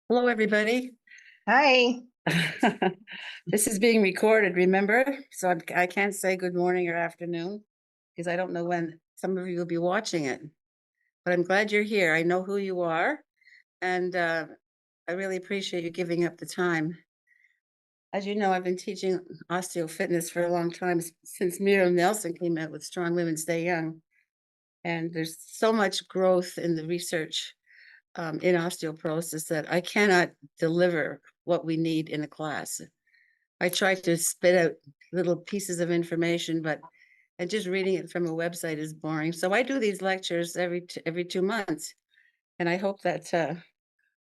Hello, everybody. Hi. This is being recorded, remember? So I can't say good morning or afternoon because I don't know when some of you will be watching it. But I'm glad you're here. I know who you are, and I really appreciate you giving up the time. As you know, I've been teaching osteo fitness for a long time since Miriam Nelson came out with Strong Women Stay Young. And there's so much growth in the research in osteoporosis that I cannot deliver what we need in a class. I try to spit out little pieces of information, but and just reading it from a website is boring. So I do these lectures every 2 months, and I hope that some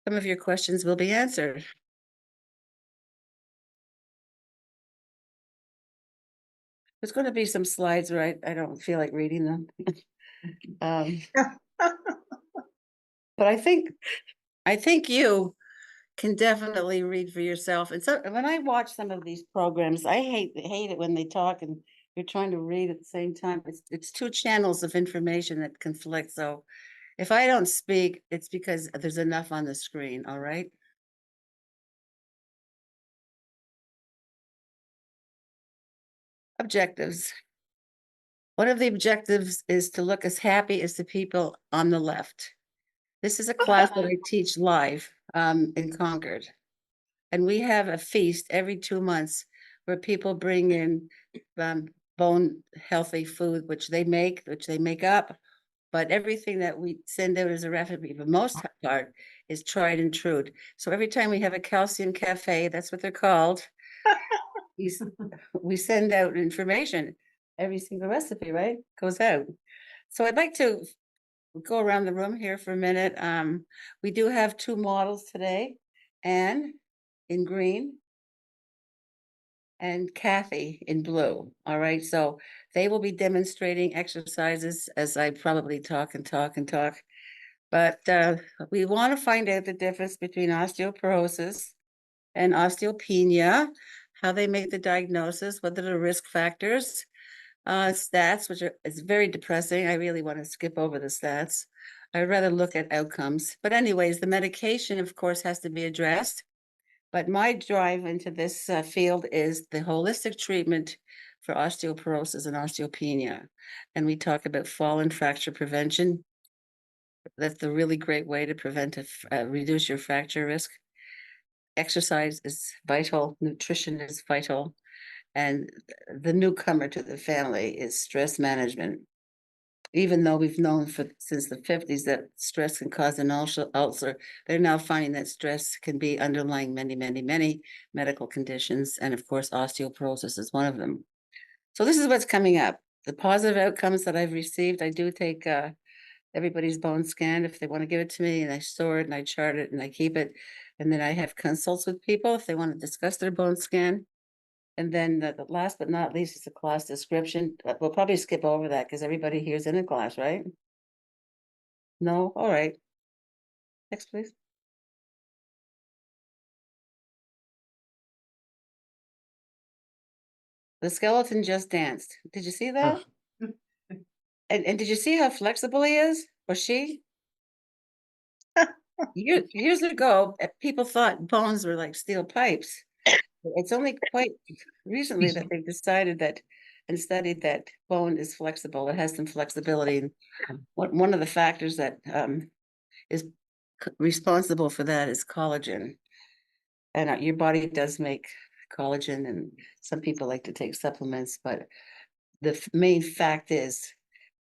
of your questions will be answered. There's going to be some slides, right? I don't feel like reading them, um, but I think you can definitely read for yourself. And so when I watch some of these programs, I hate it when they talk and you're trying to read at the same time. It's two channels of information that conflict. So if I don't speak, it's because there's enough on the screen. All right. Objectives. One of the objectives is to look as happy as the people on the left. This is a class that I teach live in Concord. And we have a feast every 2 months where people bring in um, bone healthy food, which they make up. But everything that we send out as a recipe, for the most part, is tried and true. So every time we have a calcium cafe, that's what they're called, we, we send out information. Every single recipe, right, goes out. So I'd like to go around the room here for a minute. We do have two models today, Anne in green and Kathy in blue. All right. So they will be demonstrating exercises as I probably talk and talk and talk. But we want to find out the difference between osteoporosis and osteopenia, how they make the diagnosis, what are the risk factors, stats, which are it's very depressing. I really want to skip over the stats. I'd rather look at outcomes. But anyways, the medication, of course, has to be addressed. But my drive into this field is the holistic treatment for osteoporosis and osteopenia. And we talk about fall and fracture prevention. That's the really great way to reduce your fracture risk. Exercise is vital, nutrition is vital, and the newcomer to the family is stress management. Even though we've known since the 50s that stress can cause an ulcer, they're now finding that stress can be underlying many medical conditions. And of course, osteoporosis is one of them. So this is what's coming up. The positive outcomes that I've received, I do take everybody's bone scan if they want to give it to me, and I store it and I chart it and I keep it. And then I have consults with people if they want to discuss their bone scan. And then the last but not least is the class description. We'll probably skip over that because everybody here is in a class, right? No? All right. Next, please. The skeleton just danced. Did you see that? And did you see how flexible he is? Or she? Years ago, people thought bones were like steel pipes. It's only quite recently that they've decided that and studied that bone is flexible. It has some flexibility. And one of the factors that is responsible for that is collagen. And your body does make collagen, and some people like to take supplements, but the main fact is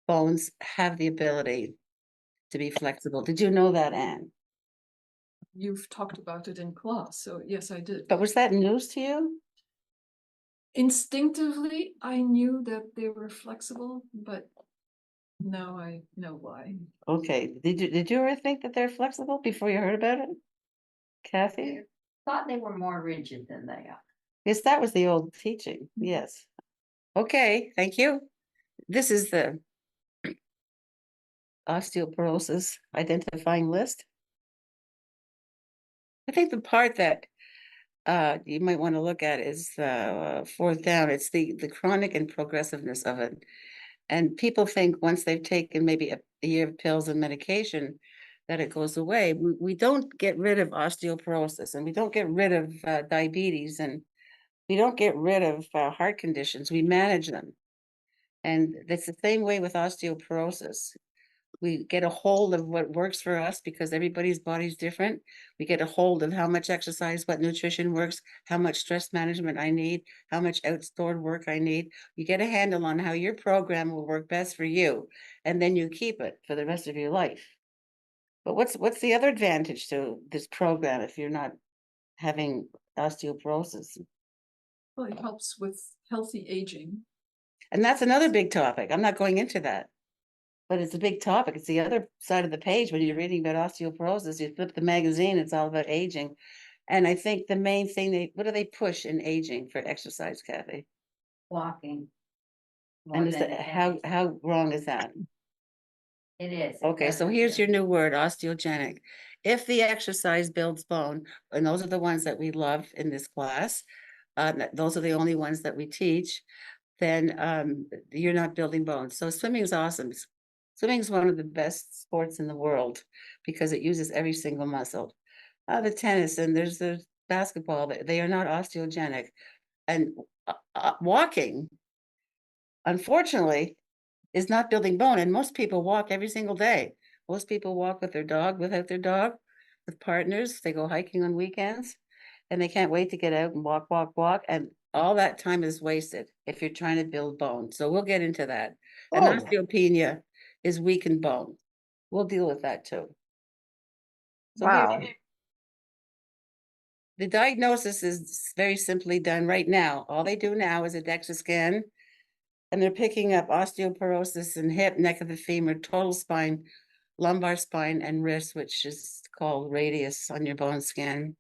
bones have the ability to be flexible. Did you know that, Anne? You've talked about it in class, so yes, I did. But was that news to you? Instinctively, I knew that they were flexible, but now I know why. Okay. Did you ever think that they're flexible before you heard about it, Kathy? Thought they were more rigid than they are. Yes, that was the old teaching. Yes. Okay, thank you. This is the osteoporosis identifying list. I think the part that you might want to look at is fourth down. It's the chronic and progressiveness of it. And people think once they've taken maybe a year of pills and medication that it goes away. We don't get rid of osteoporosis, and we don't get rid of diabetes, and we don't get rid of heart conditions. We manage them. And that's the same way with osteoporosis. We get a hold of what works for us because everybody's body's different. We get a hold of how much exercise, what nutrition works, how much stress management I need, how much outdoor work I need. You get a handle on how your program will work best for you, and then you keep it for the rest of your life. But what's the other advantage to this program if you're not having osteoporosis? Well, it helps with healthy aging. And that's another big topic. I'm not going into that. But it's a big topic. It's the other side of the page when you're reading about osteoporosis. You flip the magazine, it's all about aging. And I think the main thing what do they push in aging for exercise, Kathy? Walking. more And is than that anything. how wrong is that? It is. It Okay, so doesn't here's your really- new word, osteogenic. If the exercise builds bone, and those are the ones that we love in this class, those are the only ones that we teach, then you're not building bones. So swimming is awesome. Swimming is one of the best sports in the world because it uses every single muscle. The tennis and there's the basketball, they are not osteogenic. And walking, unfortunately, is not building bone. And most people walk every single day. Most people walk with their dog, without their dog, with partners. They go hiking on weekends and they can't wait to get out and walk, walk, walk. And all that time is wasted if you're trying to build bone. So we'll get into that. And Oh. osteopenia is weakened bone. We'll deal with that too. So here, Wow. the diagnosis is very simply done right now. All they do now is a DEXA scan, and they're picking up osteoporosis in hip, neck of the femur, total spine, lumbar spine, and wrist, which is called radius on your bone scan.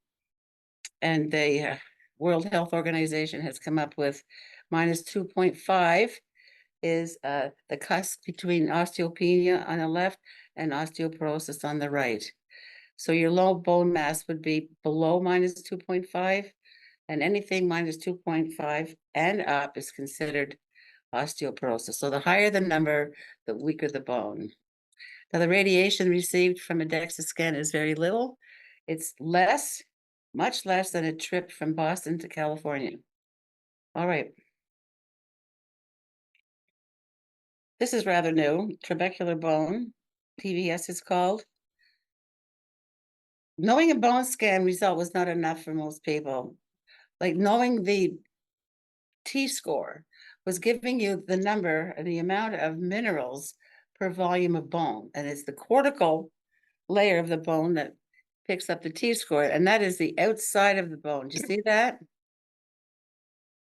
And the World Health Organization has come up with minus 2.5 is the cusp between osteopenia on the left and osteoporosis on the right. So your low bone mass would be below minus 2.5, and anything minus 2.5 and up is considered osteoporosis. So the higher the number, the weaker the bone. Now, the radiation received from a DEXA scan is very little. It's less, much less than a trip from Boston to California. All right. This is rather new, trabecular bone, TBS is called. Knowing a bone scan result was not enough for most people. Like knowing the T-score was giving you the number and the amount of minerals per volume of bone. And it's the cortical layer of the bone that picks up the T-score, and that is the outside of the bone. Do you see that?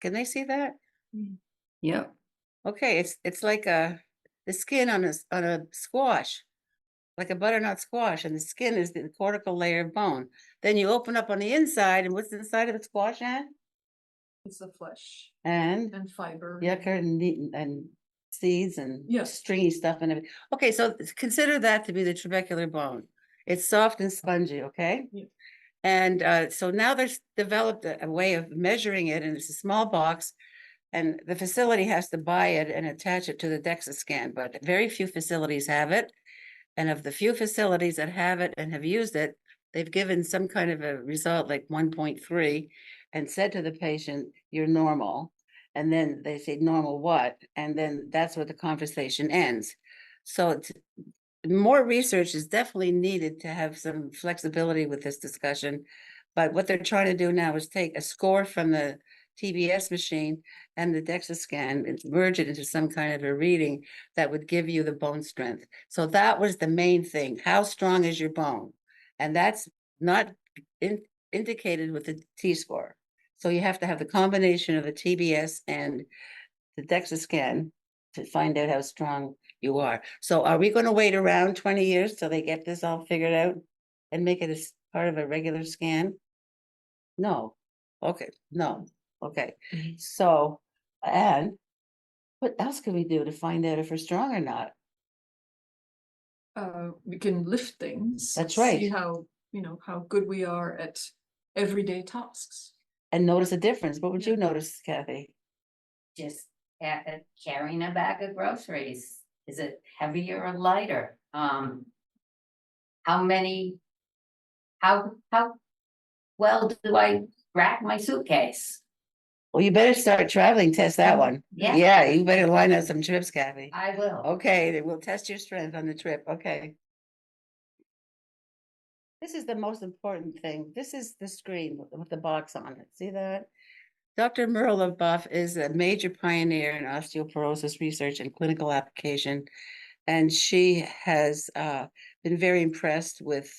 Can they see that? Yep. Okay, it's like the skin on a squash, like a butternut squash, and the skin is the cortical layer of bone. Then you open up on the inside, and what's inside of the squash, Ann? It's the flesh And and fiber. yucca and seeds and Yeah. stringy stuff and everything. Okay, so consider that to be the trabecular bone. It's soft and spongy, okay? Yeah. And so now there's developed a way of measuring it, and it's a small box, and the facility has to buy it and attach it to the DEXA scan, but very few facilities have it. And of the few facilities that have it and have used it, they've given some kind of a result like 1.3 and said to the patient, you're normal. And then they say, normal what? And then that's where the conversation ends. So more research is definitely needed to have some flexibility with this discussion. But what they're trying to do now is take a score from the TBS machine and the DEXA scan and merge it into some kind of a reading that would give you the bone strength. So that was the main thing. How strong is your bone? And that's not indicated with the T-score. So you have to have the combination of the TBS and the DEXA scan to find out how strong you are. So are we going to wait around 20 years till they get this all figured out and make it as part of a regular scan? No. Okay, no. Okay. So, and what else can we do to find out if we're strong or not? We can lift things. That's See right. how, how good we are at everyday tasks. And notice a difference. What would Yeah. you notice, Kathy? Just carrying a bag of groceries. Is it heavier or lighter? how many, how well do I rack my suitcase? Well, you better start traveling, test that one. Yeah. Yeah, you better line up some trips, Kathy. I will. Okay, then we'll test your strength on the trip, okay. This is the most important thing. This is the screen with the box on it. See that? Dr. Merle LaBeouf is a major pioneer in osteoporosis research and clinical application. And she has been very impressed with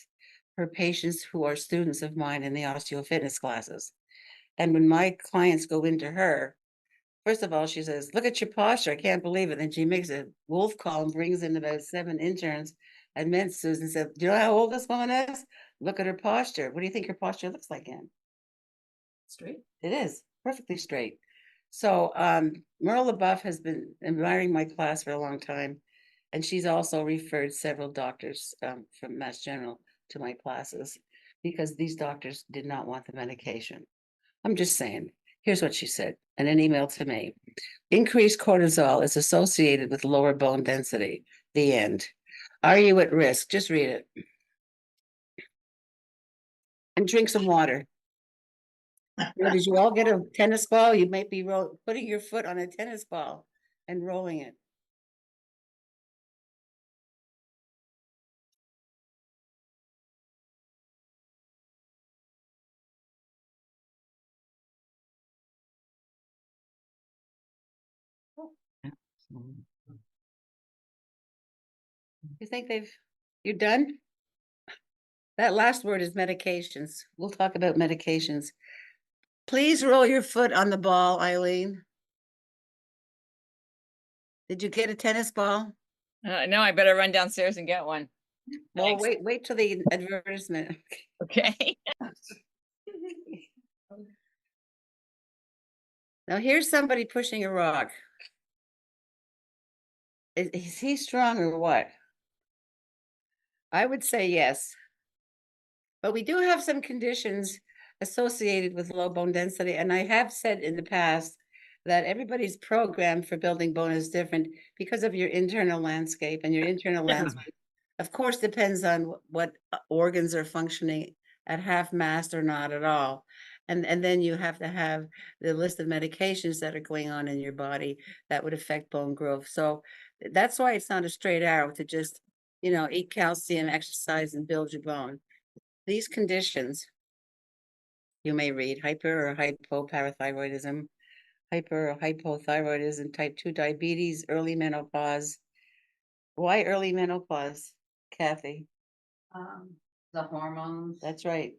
her patients who are students of mine in the osteofitness classes. And when my clients go into her, first of all, she says, "Look at your posture. I can't believe it." And she makes a wolf call and brings in about 7 interns and menses and said, "Do you know how old this woman is? Look at her posture. What do you think her posture looks like, Ann?" Straight. It is perfectly straight. So Merle LaBeouf has been admiring my class for a long time. And she's also referred several doctors from Mass General to my classes because these doctors did not want the medication. I'm just saying, here's what she said in an email to me. Increased cortisol is associated with lower bone density. The end. Are you at risk? Just read it. And drink some water. Did you all get a tennis ball? You might be putting your foot on a tennis ball and rolling it. You think you're done? That last word is medications. We'll talk about medications. Please roll your foot on the ball, Eileen. Did you get a tennis ball? No, I better run downstairs and get one. Well, Thanks. wait till the advertisement. Okay. Now here's somebody pushing a rock. Is he strong or what? I would say yes. But we do have some conditions associated with low bone density. And I have said in the past that everybody's program for building bone is different because of your internal landscape, and your internal landscape, of course, depends on what organs are functioning at half mast or not at all. And then you have to have the list of medications that are going on in your body that would affect bone growth. So that's why it's not a straight arrow to just, eat calcium, exercise, and build your bone. These conditions, you may read hyper or hypoparathyroidism, hyper or hypothyroidism, type 2 diabetes, early menopause. Why early menopause, Kathy? The hormones. That's right.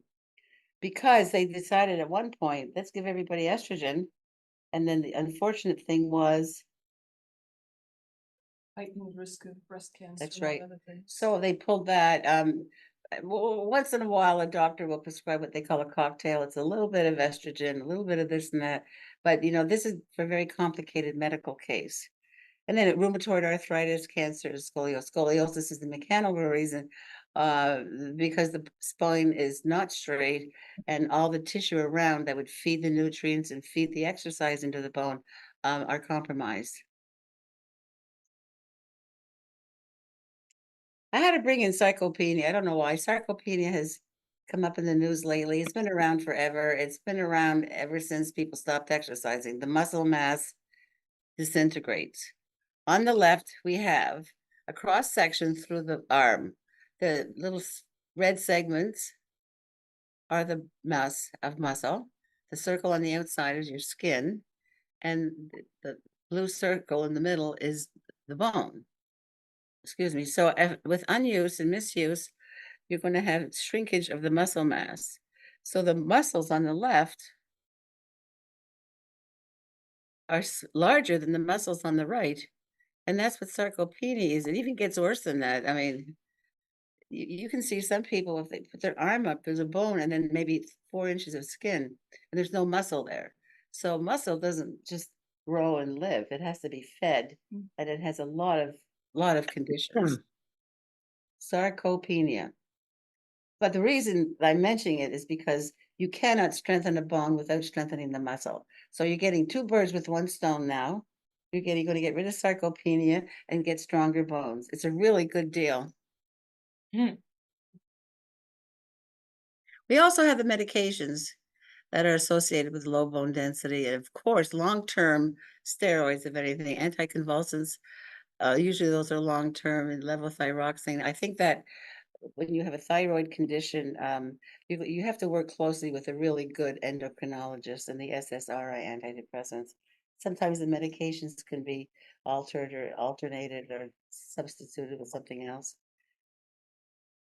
Because they decided at one point, let's give everybody estrogen. And then the unfortunate thing was, Heightened risk of breast cancer. that's and all right. other things. So they pulled that. Once in a while, a doctor will prescribe what they call a cocktail. It's a little bit of estrogen, a little bit of this and that. But, this is for a very complicated medical case. And then rheumatoid arthritis, cancer, scoliosis. Scoliosis is the mechanical reason because the spine is not straight, and all the tissue around that would feed the nutrients and feed the exercise into the bone are compromised. I had to bring in sarcopenia. I don't know why. Sarcopenia has come up in the news lately. It's been around forever. It's been around ever since people stopped exercising. The muscle mass disintegrates. On the left, we have a cross section through the arm. The little red segments are the mass of muscle. The circle on the outside is your skin, and the blue circle in the middle is the bone. Excuse me. So with unuse and misuse, you're going to have shrinkage of the muscle mass. So the muscles on the left are larger than the muscles on the right. And that's what sarcopenia is. It even gets worse than that. I mean, you can see some people, if they put their arm up, there's a bone and then maybe 4 inches of skin, and there's no muscle there. So muscle doesn't just grow and live. It has to be fed, and it has a lot of conditions. Sarcopenia. But the reason I'm mentioning it is because you cannot strengthen a bone without strengthening the muscle. So you're getting 2 birds with 1 stone now. You're going to get rid of sarcopenia and get stronger bones. It's a really good deal. We also have the medications that are associated with low bone density, and of course, long-term steroids, if anything, anticonvulsants. Usually those are long-term, and levothyroxine. I think that when you have a thyroid condition, you have to work closely with a really good endocrinologist and the SSRI antidepressants. Sometimes the medications can be altered or alternated or substituted with something else.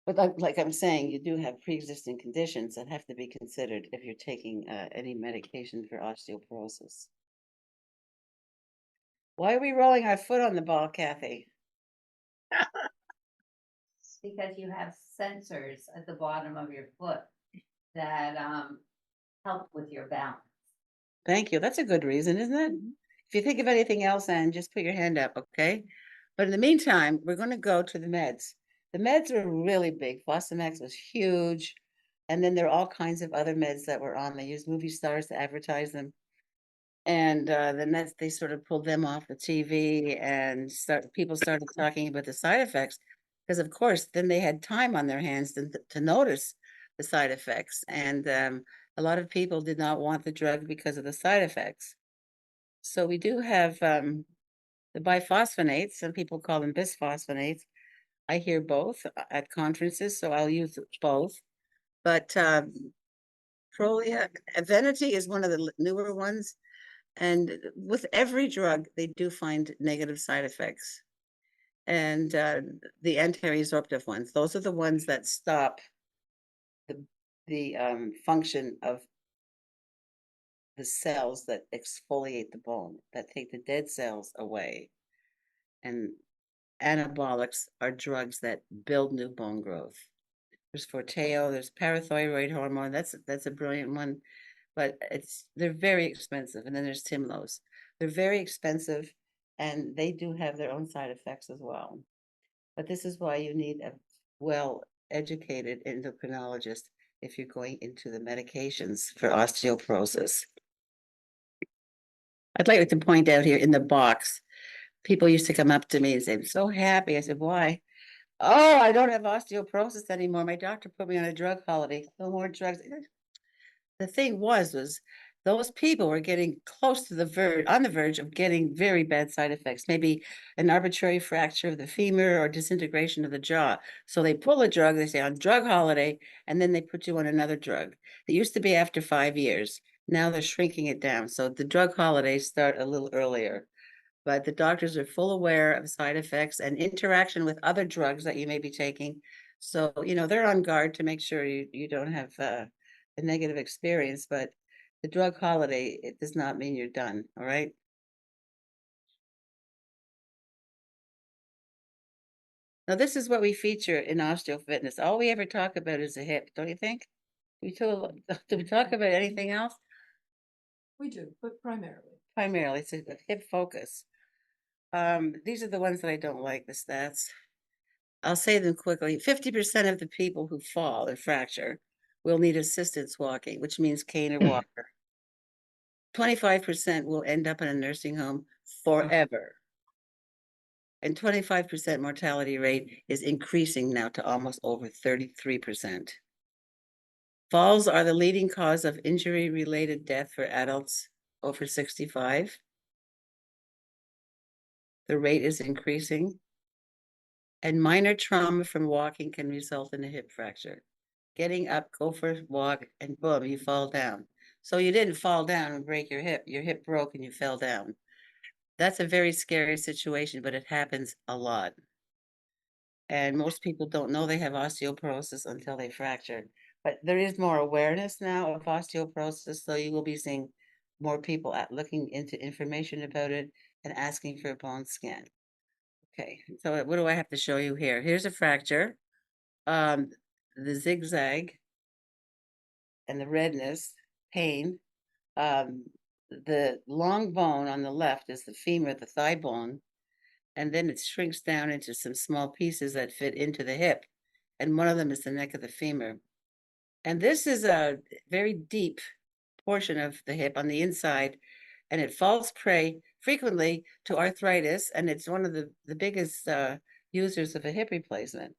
But like I'm saying, you do have pre-existing conditions that have to be considered if you're taking any medication for osteoporosis. Why are we rolling our foot on the ball, Kathy? Because you have sensors at the bottom of your foot that help with your balance. Thank you. That's a good reason, isn't it? If you think of anything else, Anne, just put your hand up, okay? But in the meantime, we're going to go to the meds. The meds are really big. Fosamax was huge. And then there are all kinds of other meds that were on. They used movie stars to advertise them. And then they sort of pulled them off the TV, and people started talking about the side effects. Because of course, then they had time on their hands to notice the side effects. And a lot of people did not want the drug because of the side effects. So we do have the biphosphonates. Some people call them bisphosphonates. I hear both at conferences, so I'll use both. But Prolia, Evenity is one of the newer ones. And with every drug, they do find negative side effects. And the anti-resorptive ones, those are the ones that stop the function of the cells that exfoliate the bone, that take the dead cells away. And anabolics are drugs that build new bone growth. There's Forteo, there's parathyroid hormone. That's a brilliant one, but they're very expensive. And then there's Timlos. They're very expensive, and they do have their own side effects as well. But this is why you need a well-educated endocrinologist if you're going into the medications for osteoporosis. I'd like to point out here in the box, people used to come up to me and say, I'm so happy. I said, why? Oh, I don't have osteoporosis anymore. My doctor put me on a drug holiday. No more drugs. The thing was those people were getting close to on the verge of getting very bad side effects, maybe an arbitrary fracture of the femur or disintegration of the jaw. So they pull a drug, they say on drug holiday, and then they put you on another drug. It used to be after 5 years. Now they're shrinking it down. So the drug holidays start a little earlier. But the doctors are full aware of side effects and interaction with other drugs that you may be taking. So, they're on guard to make sure you don't have a negative experience, but the drug holiday, it does not mean you're done. All right. Now, this is what we feature in OsteoFitness. All we ever talk about is the hip, don't you think? Do we talk about anything else? We do, but primarily. Primarily, it's a hip focus. These are the ones that I don't like, the stats. I'll say them quickly. 50% of the people who fall or fracture will need assistance walking, which means cane or walker. 25% will end up in a nursing home forever. And 25% mortality rate is increasing now to almost over 33%. Falls are the leading cause of injury-related death for adults over 65. The rate is increasing. And minor trauma from walking can result in a hip fracture. Getting up, go for a walk, and boom, you fall down. So you didn't fall down and break your hip broke and you fell down. That's a very scary situation, but it happens a lot. And most people don't know they have osteoporosis until they fracture. But there is more awareness now of osteoporosis, so you will be seeing more people looking into information about it and asking for a bone scan. Okay, so what do I have to show you here? Here's a fracture. The zigzag and the redness, pain. The long bone on the left is the femur, the thigh bone, and then it shrinks down into some small pieces that fit into the hip. And one of them is the neck of the femur. And this is a very deep portion of the hip on the inside, and it falls prey frequently to arthritis, and it's one of the biggest users of a hip replacement.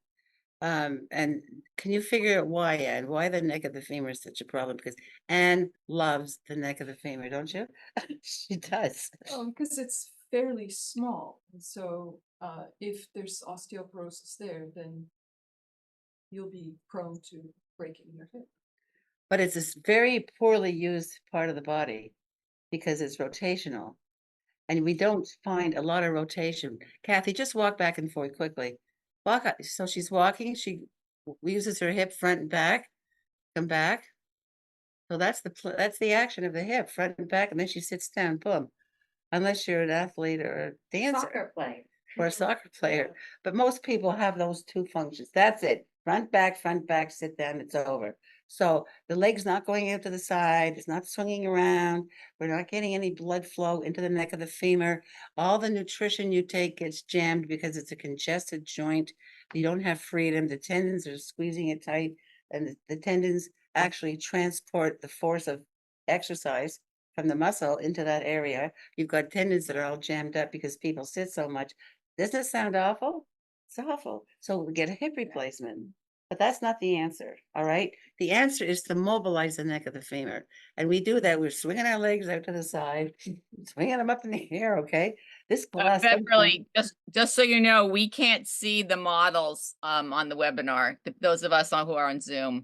And can you figure out why, Anne? Why the neck of the femur is such a problem? Because Anne loves the neck of the femur, don't you? She does. Because it's fairly small, and so if there's osteoporosis there, then you'll be prone to breaking your hip. But it's this very poorly used part of the body because it's rotational. And we don't find a lot of rotation. Kathy, just walk back and forth quickly. Walk out. So she's walking, she uses her hip front and back, come back. So that's that's the action of the hip, front and back, and then she sits down, boom. Unless you're an athlete or a dancer Soccer player. or a soccer player. But most people have those two functions. That's it. Front, back, sit down, it's over. So the leg's not going out to the side, it's not swinging around. We're not getting any blood flow into the neck of the femur. All the nutrition you take gets jammed because it's a congested joint. You don't have freedom. The tendons are squeezing it tight, and the tendons actually transport the force of exercise from the muscle into that area. You've got tendons that are all jammed up because people sit so much. Doesn't it sound awful? It's awful. So we get a hip replacement. But that's not the answer, all right? The answer is to mobilize the neck of the femur. And we do that. We're swinging our legs out to the side, swinging them up in the air, okay? This class. Beverly, just so you know, we can't see the models on the webinar. Those of us who are on Zoom.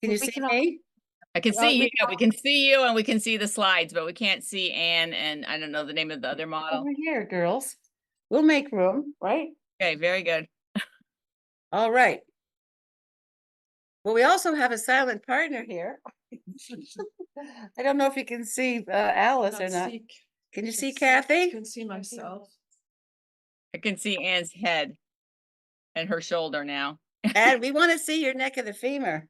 Can you We see can all- me? I can Well, see we you. We can see you, and we can see the slides, but we can't see Anne. And I don't know the name of the other model. Over here, girls. We'll make room, right? Okay, very good. All right. Well, we also have a silent partner here. I don't know if you can see Alice or not. Can you see I Kathy? can see myself. I can see Anne's head and her shoulder now. And we want to see your neck of the femur.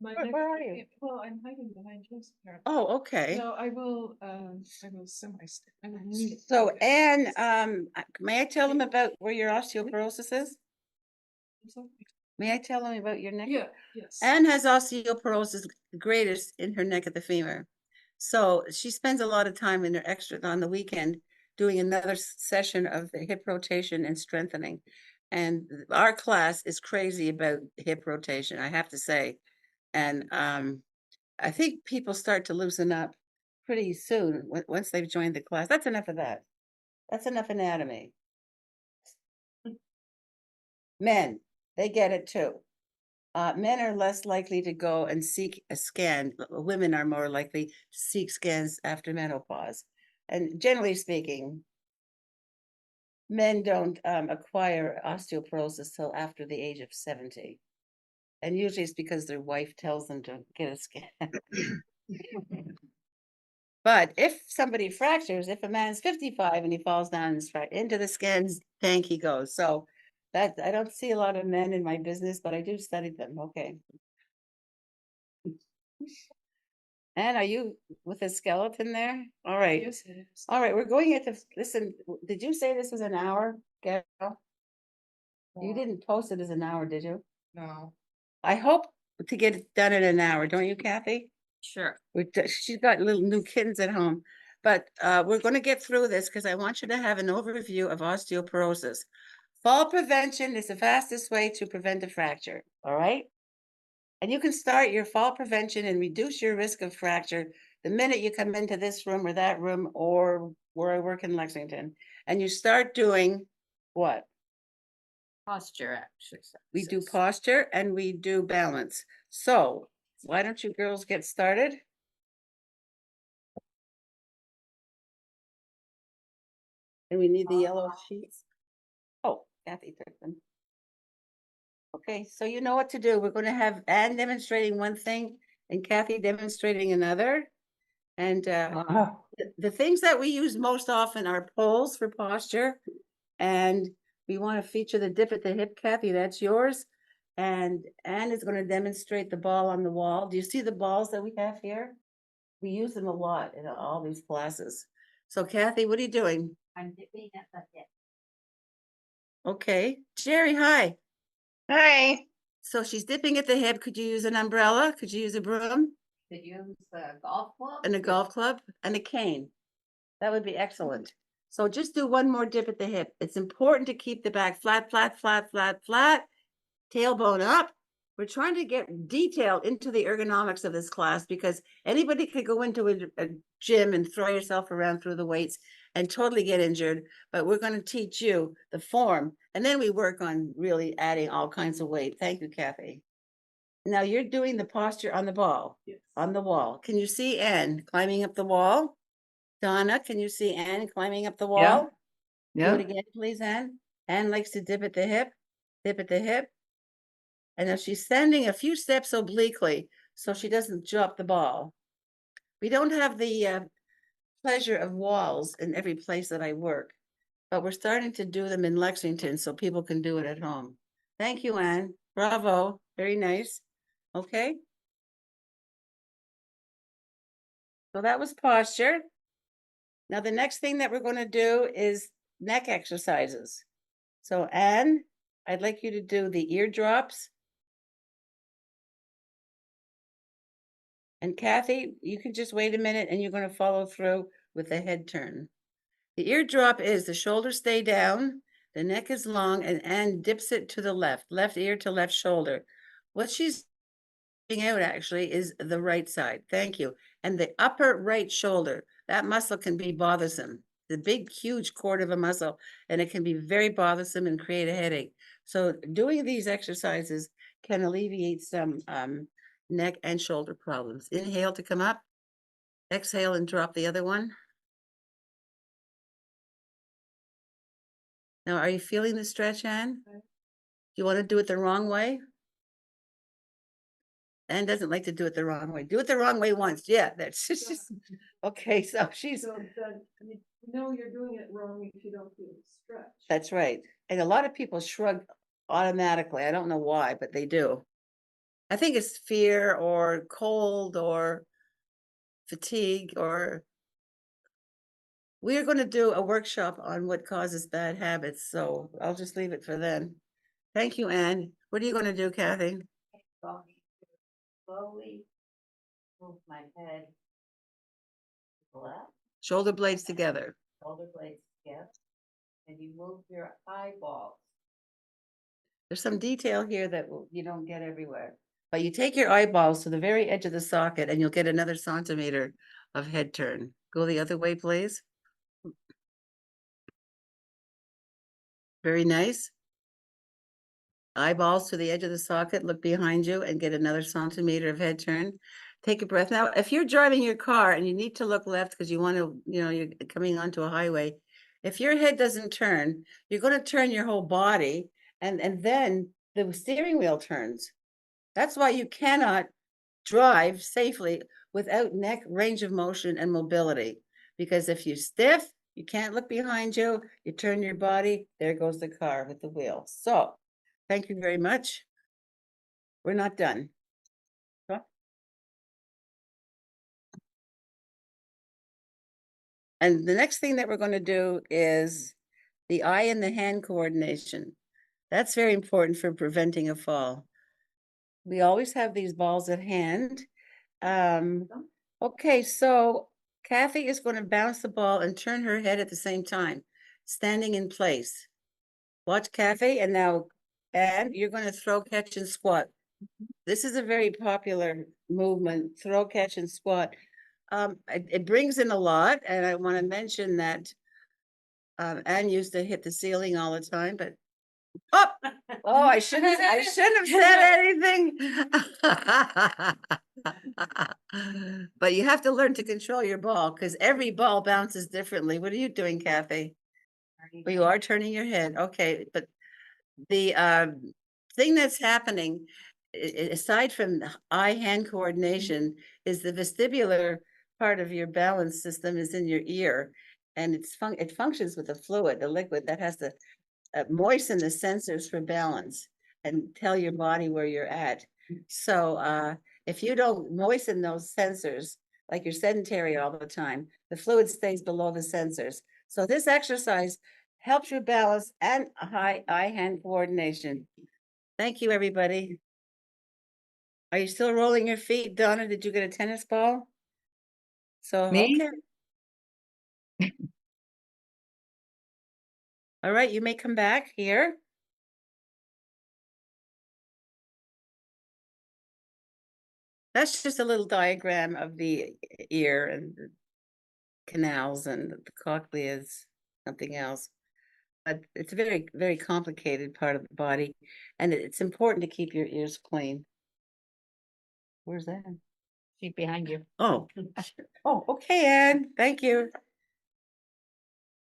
My Where- neck- where are you? Well, I'm hiding behind yours. apparently. Oh, okay. No, I will semi. So Anne, may I tell them about where your osteoporosis is? May I tell them about your neck? Yeah, yes. Anne has osteoporosis the greatest in her neck of the femur. So she spends a lot of time in her extra on the weekend doing another session of the hip rotation and strengthening. And our class is crazy about hip rotation, I have to say. And I think people start to loosen up pretty soon once they've joined the class. That's enough of that. That's enough anatomy. Men, they get it too. Men are less likely to go and seek a scan. Women are more likely to seek scans after menopause. And generally speaking, men don't acquire osteoporosis till after the age of 70. And usually it's because their wife tells them to get a scan. But if somebody fractures, if a man's 55 and he falls down into the scans tank, he goes. So that I don't see a lot of men in my business, but I do study them. Okay. Anne, are you with a skeleton there? All right. Yes, it is. All right, we're going into, listen, did you say this was an hour, Gail? You didn't post it as an hour, did you? No. I hope to get it done in an hour, don't you, Kathy? Sure. She's got little new kittens at home, but we're going to get through this because I want you to have an overview of osteoporosis. Fall prevention is the fastest way to prevent a fracture, all right? And you can start your fall prevention and reduce your risk of fracture the minute you come into this room or that room or where I work in Lexington. And you start doing what? Posture exercise. We do posture and we do balance. So why don't you girls get started? And we need the yellow sheets. Oh, Kathy took them. Okay, so you know what to do. We're going to have Anne demonstrating one thing and Kathy demonstrating another. And the things that we use most often are poles for posture. And we want to feature the dip at the hip. Kathy, that's yours. And Anne is going to demonstrate the ball on the wall. Do you see the balls that we have here? We use them a lot in all these classes. So Kathy, what are you doing? I'm dipping at the hip. Okay. Jerry, hi. Hi. So she's dipping at the hip. Could you use an umbrella? Could you use a broom Could use the golf club. and a golf club and a cane? That would be excellent. So just do one more dip at the hip. It's important to keep the back flat, flat, flat, flat, flat, tailbone up. We're trying to get detail into the ergonomics of this class because anybody could go into a gym and throw yourself around through the weights and totally get injured. But we're going to teach you the form. And then we work on really adding all kinds of weight. Thank you, Kathy. Now you're doing the posture on the ball, Yes. on the wall. Can you see Anne climbing up the wall? Donna, can you see Anne climbing up the wall? Do it again, please, Anne. Anne likes to dip at the hip, dip at the hip. And now she's standing a few steps obliquely so she doesn't drop the ball. We don't have the pleasure of walls in every place that I work, but we're starting to do them in Lexington so people can do it at home. Thank you, Anne. Bravo. Very nice. Okay. So that was posture. Now the next thing that we're going to do is neck exercises. So Anne, I'd like you to do the eardrops. And Kathy, you can just wait a minute and you're going to follow through with the head turn. The eardrop is the shoulders stay down, the neck is long, and Anne dips it to the left ear to left shoulder. What she's doing out actually is the right side. Thank you. And the upper right shoulder, that muscle can be bothersome. The big, huge cord of a muscle, and it can be very bothersome and create a headache. So doing these exercises can alleviate some neck and shoulder problems. Inhale to come up, exhale and drop the other one. Now, are you feeling the stretch, Anne? Okay. Do you want to do it the wrong way? Anne doesn't like to do it the wrong way. Do it the wrong way once. Yeah, that's just okay. So she's So then you know you're doing it wrong if you don't feel the stretch. that's right. And a lot of people shrug automatically. I don't know why, but they do. I think it's fear or cold or fatigue or we are going to do a workshop on what causes bad habits. So I'll just leave it for then. Thank you, Anne. What are you going to do, Kathy? Going to slowly move my head to the left, Shoulder blades together. shoulder blades together, and you move your eyeballs. There's some detail here that you don't get everywhere. But you take your eyeballs to the very edge of the socket and you'll get another centimeter of head turn. Go the other way, please. Very nice. Eyeballs to the edge of the socket, look behind you and get another centimeter of head turn. Take a breath. Now, if you're driving your car and you need to look left because you want to, you're coming onto a highway, if your head doesn't turn, you're going to turn your whole body and then the steering wheel turns. That's why you cannot drive safely without neck range of motion and mobility. Because if you stiff, you can't look behind you, you turn your body, there goes the car with the wheel. So thank you very much. We're not done. And the next thing that we're going to do is the eye and the hand coordination. That's very important for preventing a fall. We always have these balls at hand. Okay, so Kathy is going to bounce the ball and turn her head at the same time, standing in place. Watch Kathy, and now, and you're going to throw, catch, and squat. This is a very popular movement, throw, catch, and squat. It brings in a lot, and I want to mention that Anne used to hit the ceiling all the time, but I shouldn't have said anything. But you have to learn to control your ball because every ball bounces differently. What are you doing, Kathy? Oh, you are turning your head. Okay, but the thing that's happening, aside from eye-hand coordination, is the vestibular part of your balance system is in your ear, and it functions with a fluid, a liquid that has to moisten the sensors for balance and tell your body where you're at. So if you don't moisten those sensors, like you're sedentary all the time, the fluid stays below the sensors. So this exercise helps you balance and high eye-hand coordination. Thank you, everybody. Are you still rolling your feet, Donna? Did you get a tennis ball? So, Me? okay. All right, you may come back here. That's just a little diagram of the ear and the canals, and the cochlea is something else. But it's a very, very complicated part of the body, and it's important to keep your ears clean. Where's that? She's behind you. Oh, oh, okay, Ann, thank you.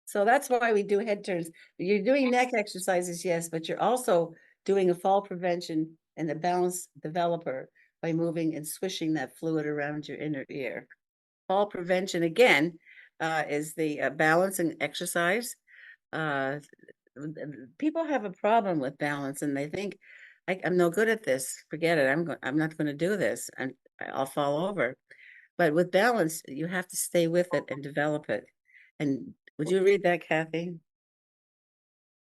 So that's why we do head turns. You're doing neck exercises, yes, but you're also doing a fall prevention and a balance developer by moving and swishing that fluid around your inner ear. Fall prevention, again, is the balance and exercise. People have a problem with balance, and they think, I'm no good at this. Forget it. I'm not going to do this, and I'll fall over. But with balance, you have to stay with it and develop it. And would you read that, Kathy?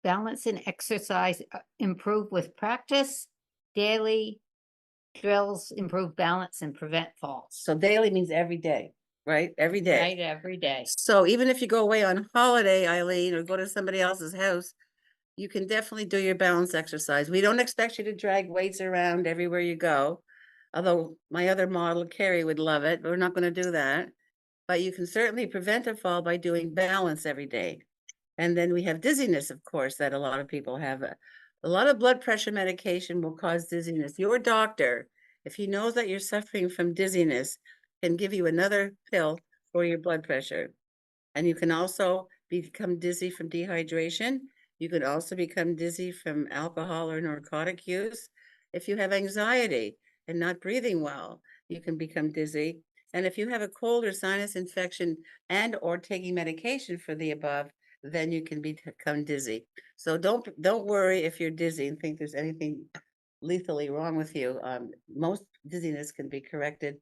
Balance and exercise improve with practice. Daily drills improve balance and prevent falls. So daily means every day, right? Every day. Right, every day. So even if you go away on holiday, Eileen, or go to somebody else's house, you can definitely do your balance exercise. We don't expect you to drag weights around everywhere you go. Although my other model, Carrie, would love it, but we're not going to do that. But you can certainly prevent a fall by doing balance every day. And then we have dizziness, of course, that a lot of people have. A lot of blood pressure medication will cause dizziness. Your doctor, if he knows that you're suffering from dizziness, can give you another pill for your blood pressure. And you can also become dizzy from dehydration. You can also become dizzy from alcohol or narcotic use. If you have anxiety and not breathing well, you can become dizzy. And if you have a cold or sinus infection and or taking medication for the above, then you can become dizzy. So don't worry if you're dizzy and think there's anything lethally wrong with you. Most dizziness can be corrected.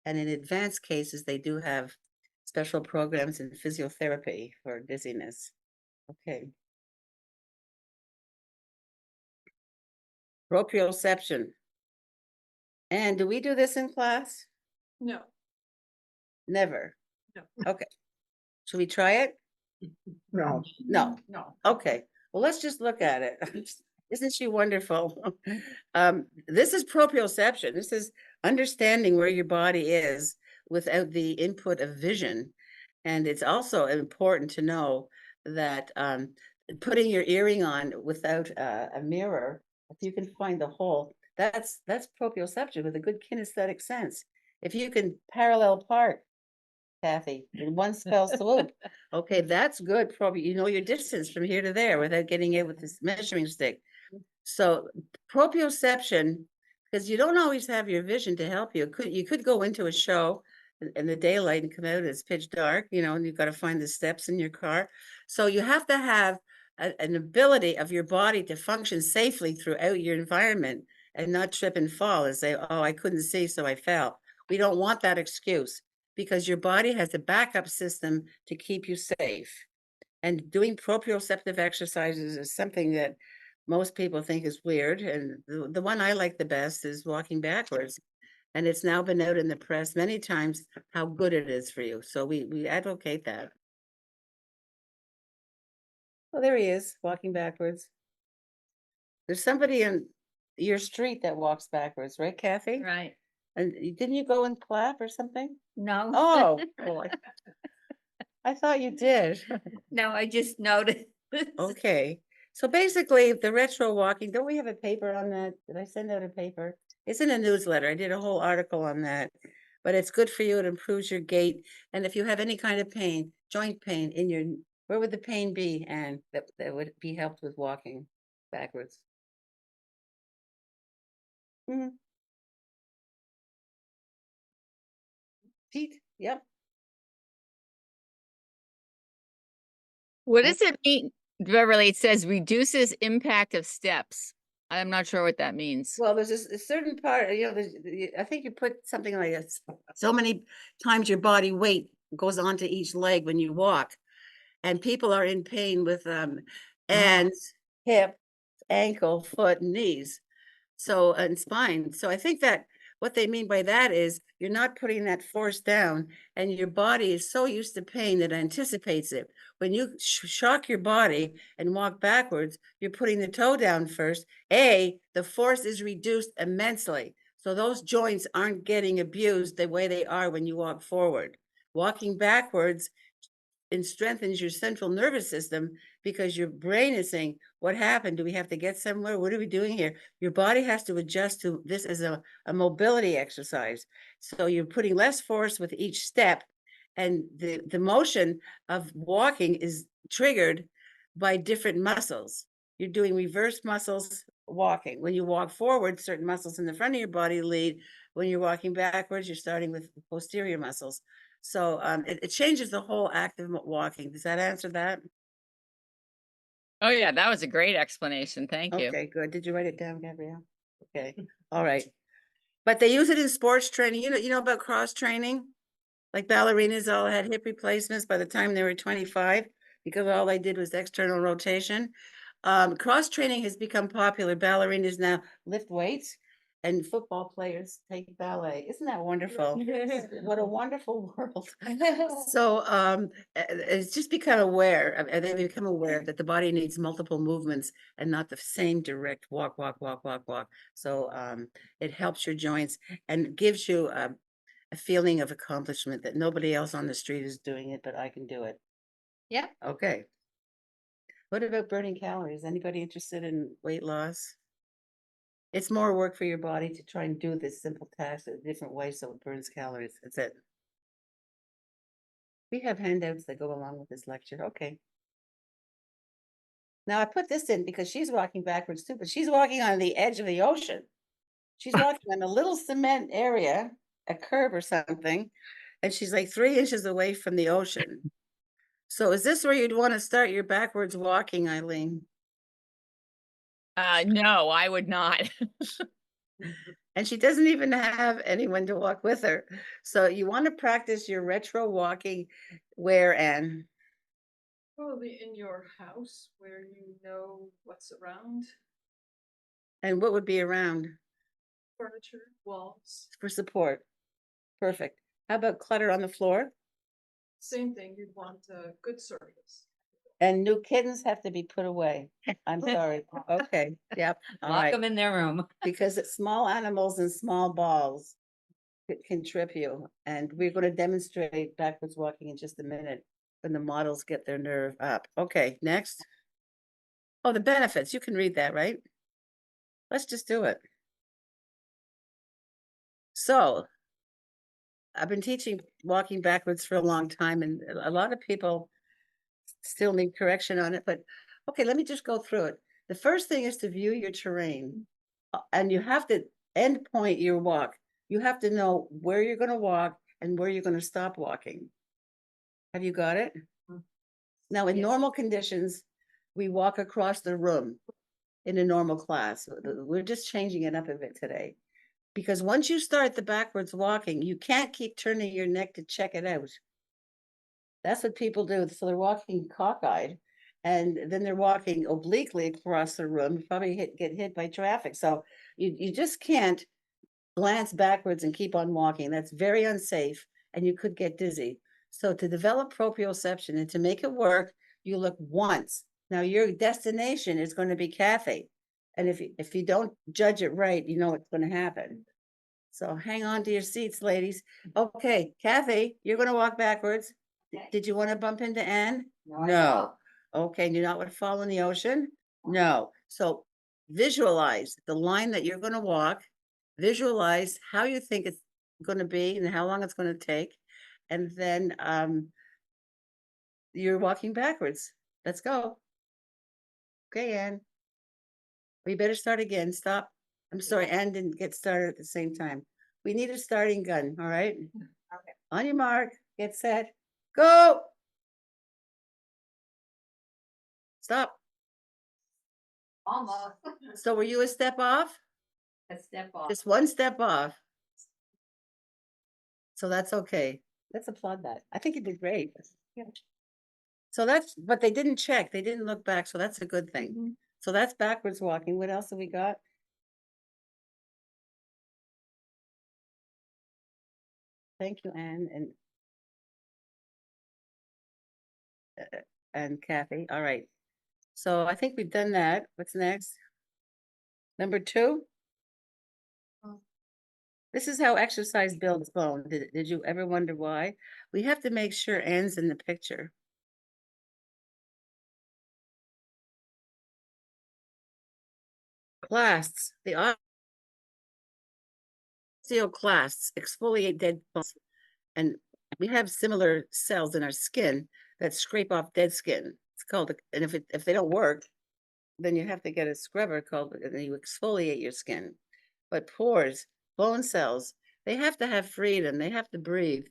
And in advanced cases, they do have special programs in physiotherapy for dizziness. Okay. Proprioception. And do we do this in class? No, Never. No. Okay. Should we try it? No. No. no. Okay. Well, let's just look at it. Isn't she wonderful? This is proprioception. This is understanding where your body is without the input of vision. And it's also important to know that putting your earring on without a mirror, if you can find the hole, that's proprioception with a good kinesthetic sense. If you can parallel park, Kathy, in one fell swoop, okay, that's good. Probably you know your distance from here to there without getting it with this measuring stick. So proprioception, because you don't always have your vision to help you. You could go into a show in the daylight and come out, it's pitch dark, and you've got to find the steps in your car. So you have to have an ability of your body to function safely throughout your environment and not trip and fall and say, oh, I couldn't see, so I fell. We don't want that excuse because your body has a backup system to keep you safe. And doing proprioceptive exercises is something that most people think is weird. And the one I like the best is walking backwards. And it's now been out in the press many times how good it is for you. So we advocate that. Well, there he is, walking backwards. There's somebody in your street that walks backwards, right, Kathy? Right. And didn't you go and clap or something? No. Oh, boy. I thought you did. No, I just noticed. Okay. So basically, the retro walking, don't we have a paper on that? Did I send out a paper? It's in a newsletter. I did a whole article on that. But it's good for you. It improves your gait. And if you have any kind of pain, joint pain in your, where would the pain be, Anne, that would be helped with walking backwards? Feet, yep. What does it mean? Beverly, it says reduces impact of steps. I'm not sure what that means. Well, there's a certain part, I think you put something like this. So many times your body weight goes onto each leg when you walk. And people are in pain with ends, hip, ankle, foot, and knees. So, and spine. So I think that what they mean by that is you're not putting that force down, and your body is so used to pain that it anticipates it. When you shock your body and walk backwards, you're putting the toe down first. The force is reduced immensely. So those joints aren't getting abused the way they are when you walk forward. Walking backwards, it strengthens your central nervous system because your brain is saying, what happened? Do we have to get somewhere? What are we doing here? Your body has to adjust to this as a mobility exercise. So you're putting less force with each step. And the motion of walking is triggered by different muscles. You're doing reverse muscles walking. When you walk forward, certain muscles in the front of your body lead. When you're walking backwards, you're starting with posterior muscles. So it changes the whole act of walking. Does that answer that? Oh yeah, that was a great explanation. Thank you. Okay, good. Did you write it down, Gabrielle? Okay, all right. But they use it in sports training. You know about cross training? Like ballerinas all had hip replacements by the time they were 25 because all they did was external rotation. Cross training has become popular. Ballerinas now lift weights, and football players take ballet. Isn't that wonderful? What a wonderful world. So it's just become aware, they become aware that the body needs multiple movements and not the same direct walk, walk, walk, walk, walk. So it helps your joints and gives you a feeling of accomplishment that nobody else on the street is doing it, but I can do it. Yeah. Okay. What about burning calories? Anybody interested in weight loss? It's more work for your body to try and do this simple task a different way so it burns calories. That's it. We have handouts that go along with this lecture. Okay. Now I put this in because she's walking backwards too, but she's walking on the edge of the ocean. She's walking on a little cement area, a curb or something, and she's like 3 inches away from the ocean. So is this where you'd want to start your backwards walking, Eileen? No, I would not. And she doesn't even have anyone to walk with her. So you want to practice your retro walking where, Anne? Probably in your house where you know what's around, And what would be around furniture, walls. for support? Perfect. How about clutter on the floor? Same thing, you'd want a good surface. And new kittens have to be put away. I'm sorry. Okay, yep, all Lock right. them in their room. Because it's small animals and small balls can trip you. And we're going to demonstrate backwards walking in just a minute when the models get their nerve up. Okay, next. Oh, the benefits. You can read that, right? Let's just do it. So I've been teaching walking backwards for a long time, and a lot of people still need correction on it, but okay, let me just go through it. The first thing is to view your terrain, and you have to end point your walk. You have to know where you're going to walk and where you're going to stop walking. Have you got it? Now, in normal conditions, we walk across the room in a normal class. We're just changing it up a bit today. Because once you start the backwards walking, you can't keep turning your neck to check it out. That's what people do. So they're walking cockeyed, and then they're walking obliquely across the room, probably get hit by traffic. So you just can't glance backwards and keep on walking. That's very unsafe, and you could get dizzy. So to develop proprioception and to make it work, you look once. Now your destination is going to be Kathy. And if you don't judge it right, you know what's going to happen. So hang on to your seats, ladies. Okay, Kathy, you're going to walk backwards. Did you want to bump into Anne? No. Okay, do you not want to fall in the ocean? No. So visualize the line that you're going to walk. Visualize how you think it's going to be and how long it's going to take. And then you're walking backwards. Let's go. Okay, Anne. We better start again. Stop. I'm sorry, Anne didn't get started at the same time. We need a starting gun, all right? Okay. On your mark, get set, go. Stop. Almost. So were you a step off? A step off. Just one step off. So that's okay. Let's applaud that. I think you did great. Yeah. So that's, but they didn't check. They didn't look back. So that's a good thing. So that's backwards walking. What else have we got? Thank you, Anne and Kathy. All right. So I think we've done that. What's next? Number 2. This is how exercise builds bone. Did you ever wonder why? We have to make sure Anne's in the picture. Clasts. The osteoclasts exfoliate dead bones, and we have similar cells in our skin that scrape off dead skin. It's called, and if they don't work, then you have to get a scrubber called, and then you exfoliate your skin. But pores, bone cells, they have to have freedom. They have to breathe.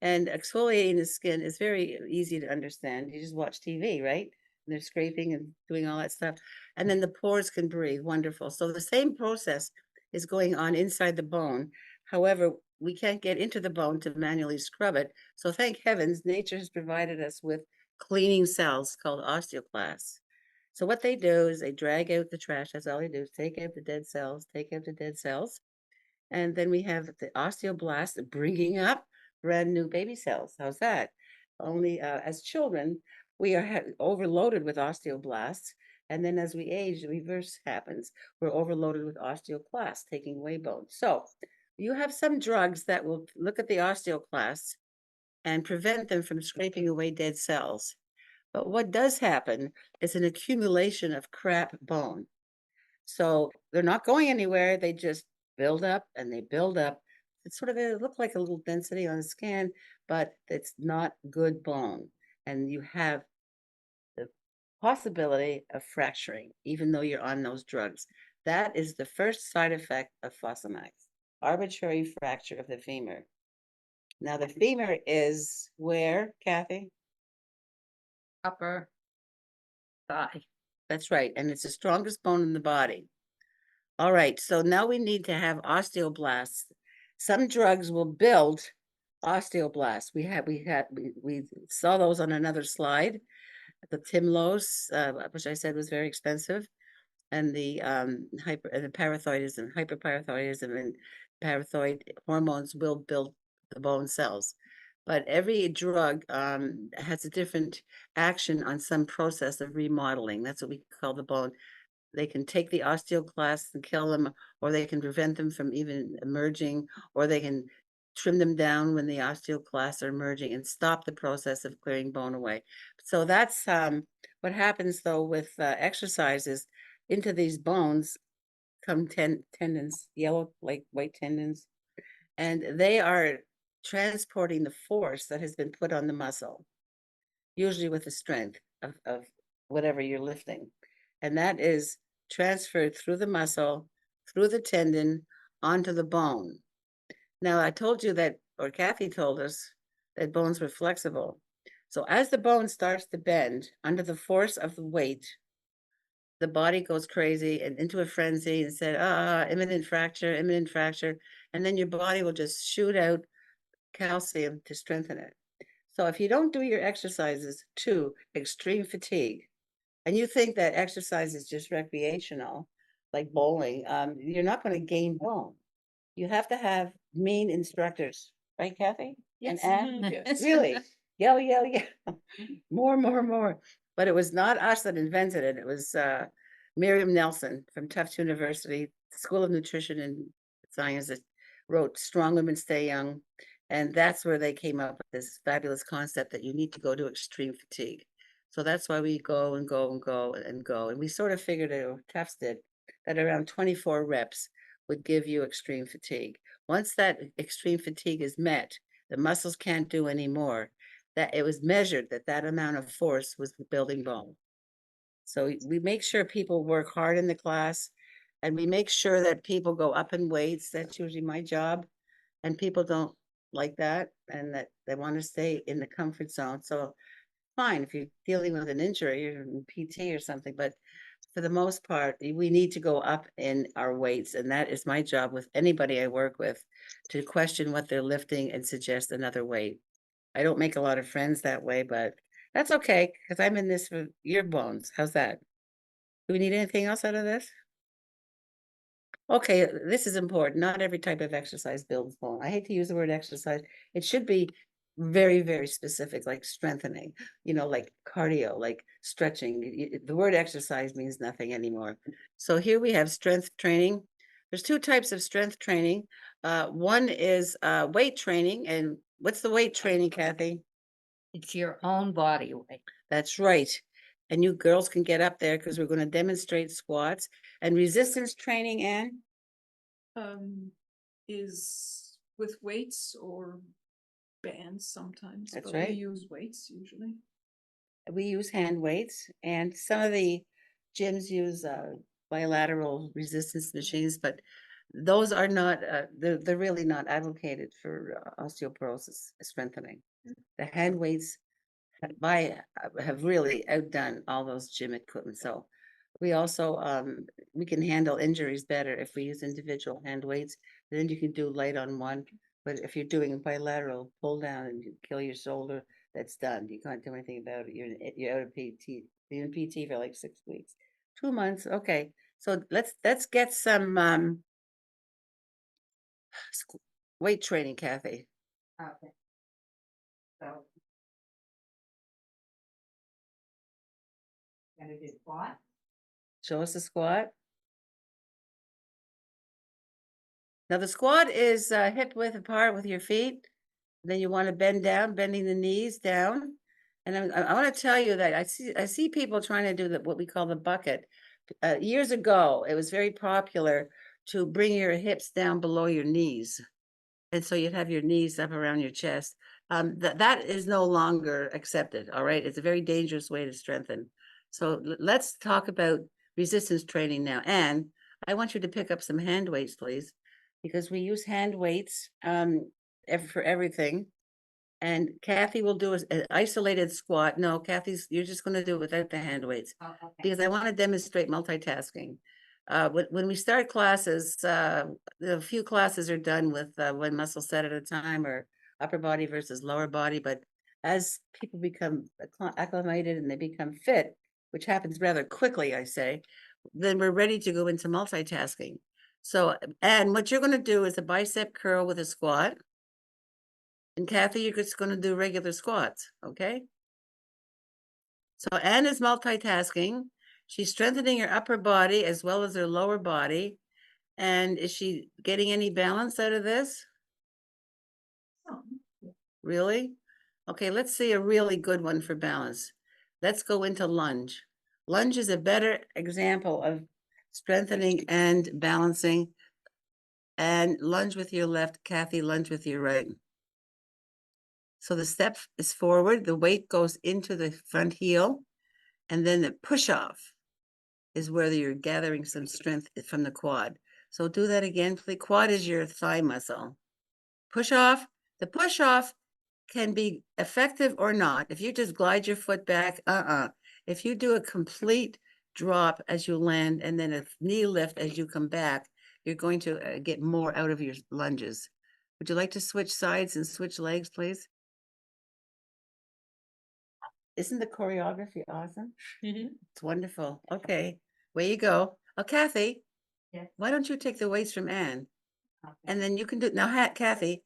And exfoliating the skin is very easy to understand. You just watch TV, right? And they're scraping and doing all that stuff. And then the pores can breathe. Wonderful. So the same process is going on inside the bone. However, we can't get into the bone to manually scrub it. So thank heavens, nature has provided us with cleaning cells called osteoclasts. So what they do is they drag out the trash. That's all they do is take out the dead cells, take out the dead cells. And then we have the osteoblast bringing up brand new baby cells. How's that? Only as children, we are overloaded with osteoblasts. And then as we age, the reverse happens. We're overloaded with osteoclasts, taking away bones. So you have some drugs that will look at the osteoclasts and prevent them from scraping away dead cells. But what does happen is an accumulation of crap bone. So they're not going anywhere. They just build up and they build up. It's sort of, it look like a little density on the scan, but it's not good bone. And you have the possibility of fracturing, even though you're on those drugs. That is the first side effect of Fosamax, arbitrary fracture of the femur. Now the femur is where, Kathy? Upper thigh. That's right. And it's the strongest bone in the body. All right. So now we need to have osteoblasts. Some drugs will build osteoblasts. We saw those on another slide. The Timlos, which I said was very expensive, and the parathyroidism, hyperparathyroidism, and parathyroid hormones will build the bone cells. But every drug has a different action on some process of remodeling. That's what we call the bone. They can take the osteoclasts and kill them, or they can prevent them from even emerging, or they can trim them down when the osteoclasts are emerging and stop the process of clearing bone away. So that's what happens though with exercises. Into these bones come tendons, yellow, like white tendons, and they are transporting the force that has been put on the muscle, usually with the strength of whatever you're lifting. And that is transferred through the muscle, through the tendon, onto the bone. Now, I told you that, or Kathy told us, that bones were flexible. So as the bone starts to bend under the force of the weight, the body goes crazy and into a frenzy and said, imminent fracture, imminent fracture. And then your body will just shoot out calcium to strengthen it. So if you don't do your exercises to extreme fatigue, and you think that exercise is just recreational, like bowling, you're not going to gain bone. You have to have mean instructors, right, Kathy? Yes. And Anne? Yes. Really? Yell, yell, yell. More. But it was not us that invented it. It was Miriam Nelson from Tufts University School of Nutrition and Science that wrote Strong Women Stay Young. And that's where they came up with this fabulous concept that you need to go to extreme fatigue. So that's why we go and go and go and go. And we sort of figured it, or Tufts did, that around 24 reps would give you extreme fatigue. Once that extreme fatigue is met, the muscles can't do anymore. That it was measured that that amount of force was building bone. So we make sure people work hard in the class, and we make sure that people go up in weights. That's usually my job. And people don't like that, and that they want to stay in the comfort zone. So fine, if you're dealing with an injury or in PT or something, but for the most part, we need to go up in our weights. And that is my job with anybody I work with, to question what they're lifting and suggest another weight. I don't make a lot of friends that way, but that's okay, because I'm in this for your bones. How's that? Do we need anything else out of this? Okay, this is important. Not every type of exercise builds bone. I hate to use the word exercise. It should be very, very specific, like strengthening, like cardio, like stretching. The word exercise means nothing anymore. So here we have strength training. There's two types of strength training. One is weight training. And what's the weight training, Kathy? It's your own body weight. That's right. And you girls can get up there because we're going to demonstrate squats and resistance training, Anne. Is with weights or bands sometimes, That's but right. we use weights usually. We use hand weights, and some of the gyms use bilateral resistance machines, but those are not, they're really not advocated for osteoporosis strengthening. The hand weights have really outdone all those gym equipment. So we also, we can handle injuries better if we use individual hand weights. Then you can do light on one. But if you're doing a bilateral pull down and you kill your shoulder, that's done. You can't do anything about it. You're out of PT. You're in PT for like 6 weeks, 2 months. Okay. So let's get some weight training, Kathy. Okay. So. Gonna do squat. Show us a squat. Now the squat is hip width apart with your feet. Then you want to bend down, bending the knees down. And I want to tell you that I see people trying to do what we call the bucket. Years ago, it was very popular to bring your hips down below your knees. And so you'd have your knees up around your chest. That is no longer accepted. All right. It's a very dangerous way to strengthen. So let's talk about resistance training now. And I want you to pick up some hand weights, please, because we use hand weights for everything. And Kathy will do an isolated squat. No, you're just going to do it without the hand weights Oh, okay. because I want to demonstrate multitasking. When we start classes, a few classes are done with one muscle set at a time or upper body versus lower body. But as people become acclimated and they become fit, which happens rather quickly, I say, then we're ready to go into multitasking. So, and what you're going to do is a bicep curl with a squat. And Kathy, you're just going to do regular squats, okay? So Anne is multitasking. She's strengthening her upper body as well as her lower body. And is she getting any balance out of this? Really? Okay, let's see a really good one for balance. Let's go into lunge. Lunge is a better example of strengthening and balancing. And lunge with your left, Kathy, lunge with your right. So the step is forward, the weight goes into the front heel, and then the push off is where you're gathering some strength from the quad. So do that again, please. Quad is your thigh muscle. Push off. The push off can be effective or not. If you just glide your foot back, If you do a complete drop as you land and then a knee lift as you come back, you're going to get more out of your lunges. Would you like to switch sides and switch legs, please? Isn't the choreography awesome? It's wonderful. Okay, where you go. Oh, Kathy, Yes. why don't you take the weights from Anne? Okay. And then you can do, now, Kathy,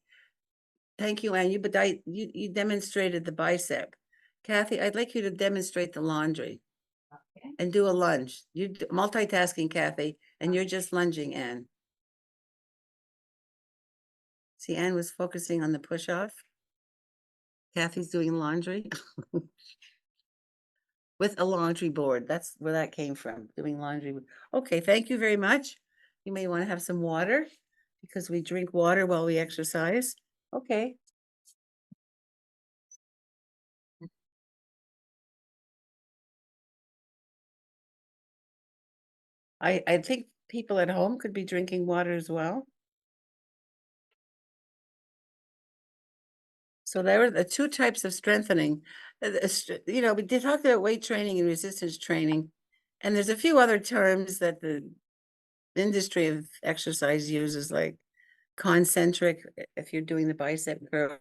thank you, Anne, you demonstrated the bicep. Kathy, I'd like you to demonstrate the laundry Okay. and do a lunge. You're multitasking, Kathy, and you're just lunging, Anne. See, Anne was focusing on the push-off. Kathy's doing laundry. With a laundry board. That's where that came from, doing laundry. Okay, thank you very much. You may want to have some water because we drink water while we exercise. Okay. I think people at home could be drinking water as well. So there are the two types of strengthening. We did talk about weight training and resistance training, and there's a few other terms that the industry of exercise uses, like concentric, if you're doing the bicep curl.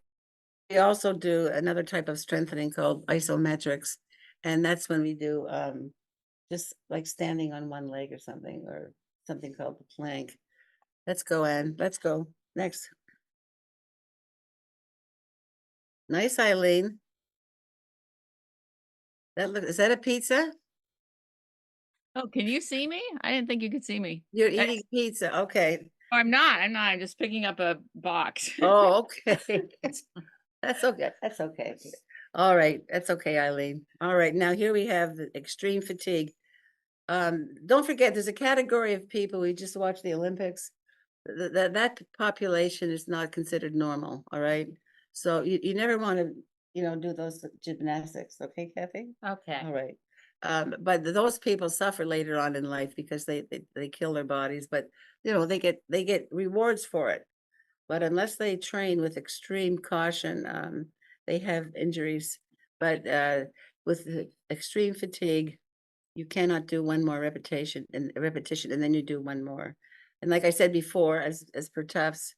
We also do another type of strengthening called isometrics, and that's when we do just like standing on one leg or something called the plank. Let's go, Ann. Let's go. Next. Nice, Eileen. Is that a pizza? Oh, can you see me? I didn't think you could see me. You're I- eating pizza. Okay. I'm not. I'm just picking up a box. Oh, okay. That's okay. That's okay. All right. That's okay, Eileen. All right. Now here we have the extreme fatigue. Don't forget, there's a category of people, we just watched the Olympics. That population is not considered normal. All right. So you never want to, do those gymnastics. Okay, Kathy? Okay. All right. But those people suffer later on in life because they kill their bodies, but they get rewards for it. But unless they train with extreme caution, they have injuries. But with the extreme fatigue, you cannot do one more repetition, and then you do one more. And like I said before, as per Tufts,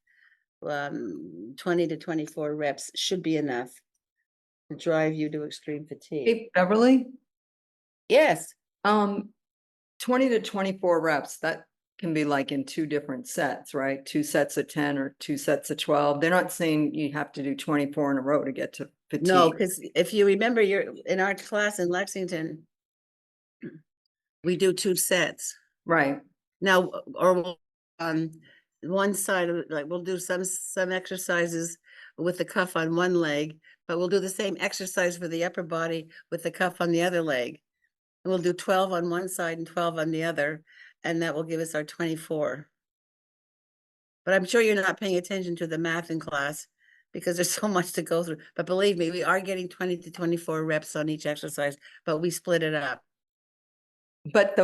20 to 24 reps should be enough to drive you to extreme fatigue. Hey, Beverly, Yes. 20 to 24 reps, that can be like in 2 different sets, right? 2 sets of 10 or 2 sets of 12. They're not saying you have to do 24 in a row to get to fatigue. No, because if you remember, you're in our class in Lexington, we do 2 sets. Right. Now, or one side of it, like we'll do some exercises with the cuff on one leg, but we'll do the same exercise for the upper body with the cuff on the other leg. And we'll do 12 on one side and 12 on the other, and that will give us our 24. But I'm sure you're not paying attention to the math in class because there's so much to go through. But believe me, we are getting 20 to 24 reps on each exercise, but we split it up. But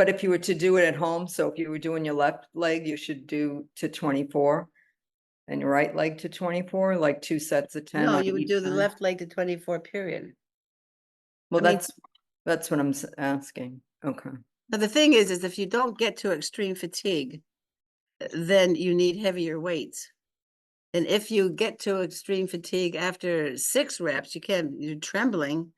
if you were to do it at home, so if you were doing your left leg, you should do to 24 and your right leg to 24, like 2 sets of 10. No, on you would each do the side. left leg to 24, period. Well, I mean- that's what I'm asking. Okay. Now, the thing is if you don't get to extreme fatigue, then you need heavier weights. And if you get to extreme fatigue after 6 reps, you're trembling,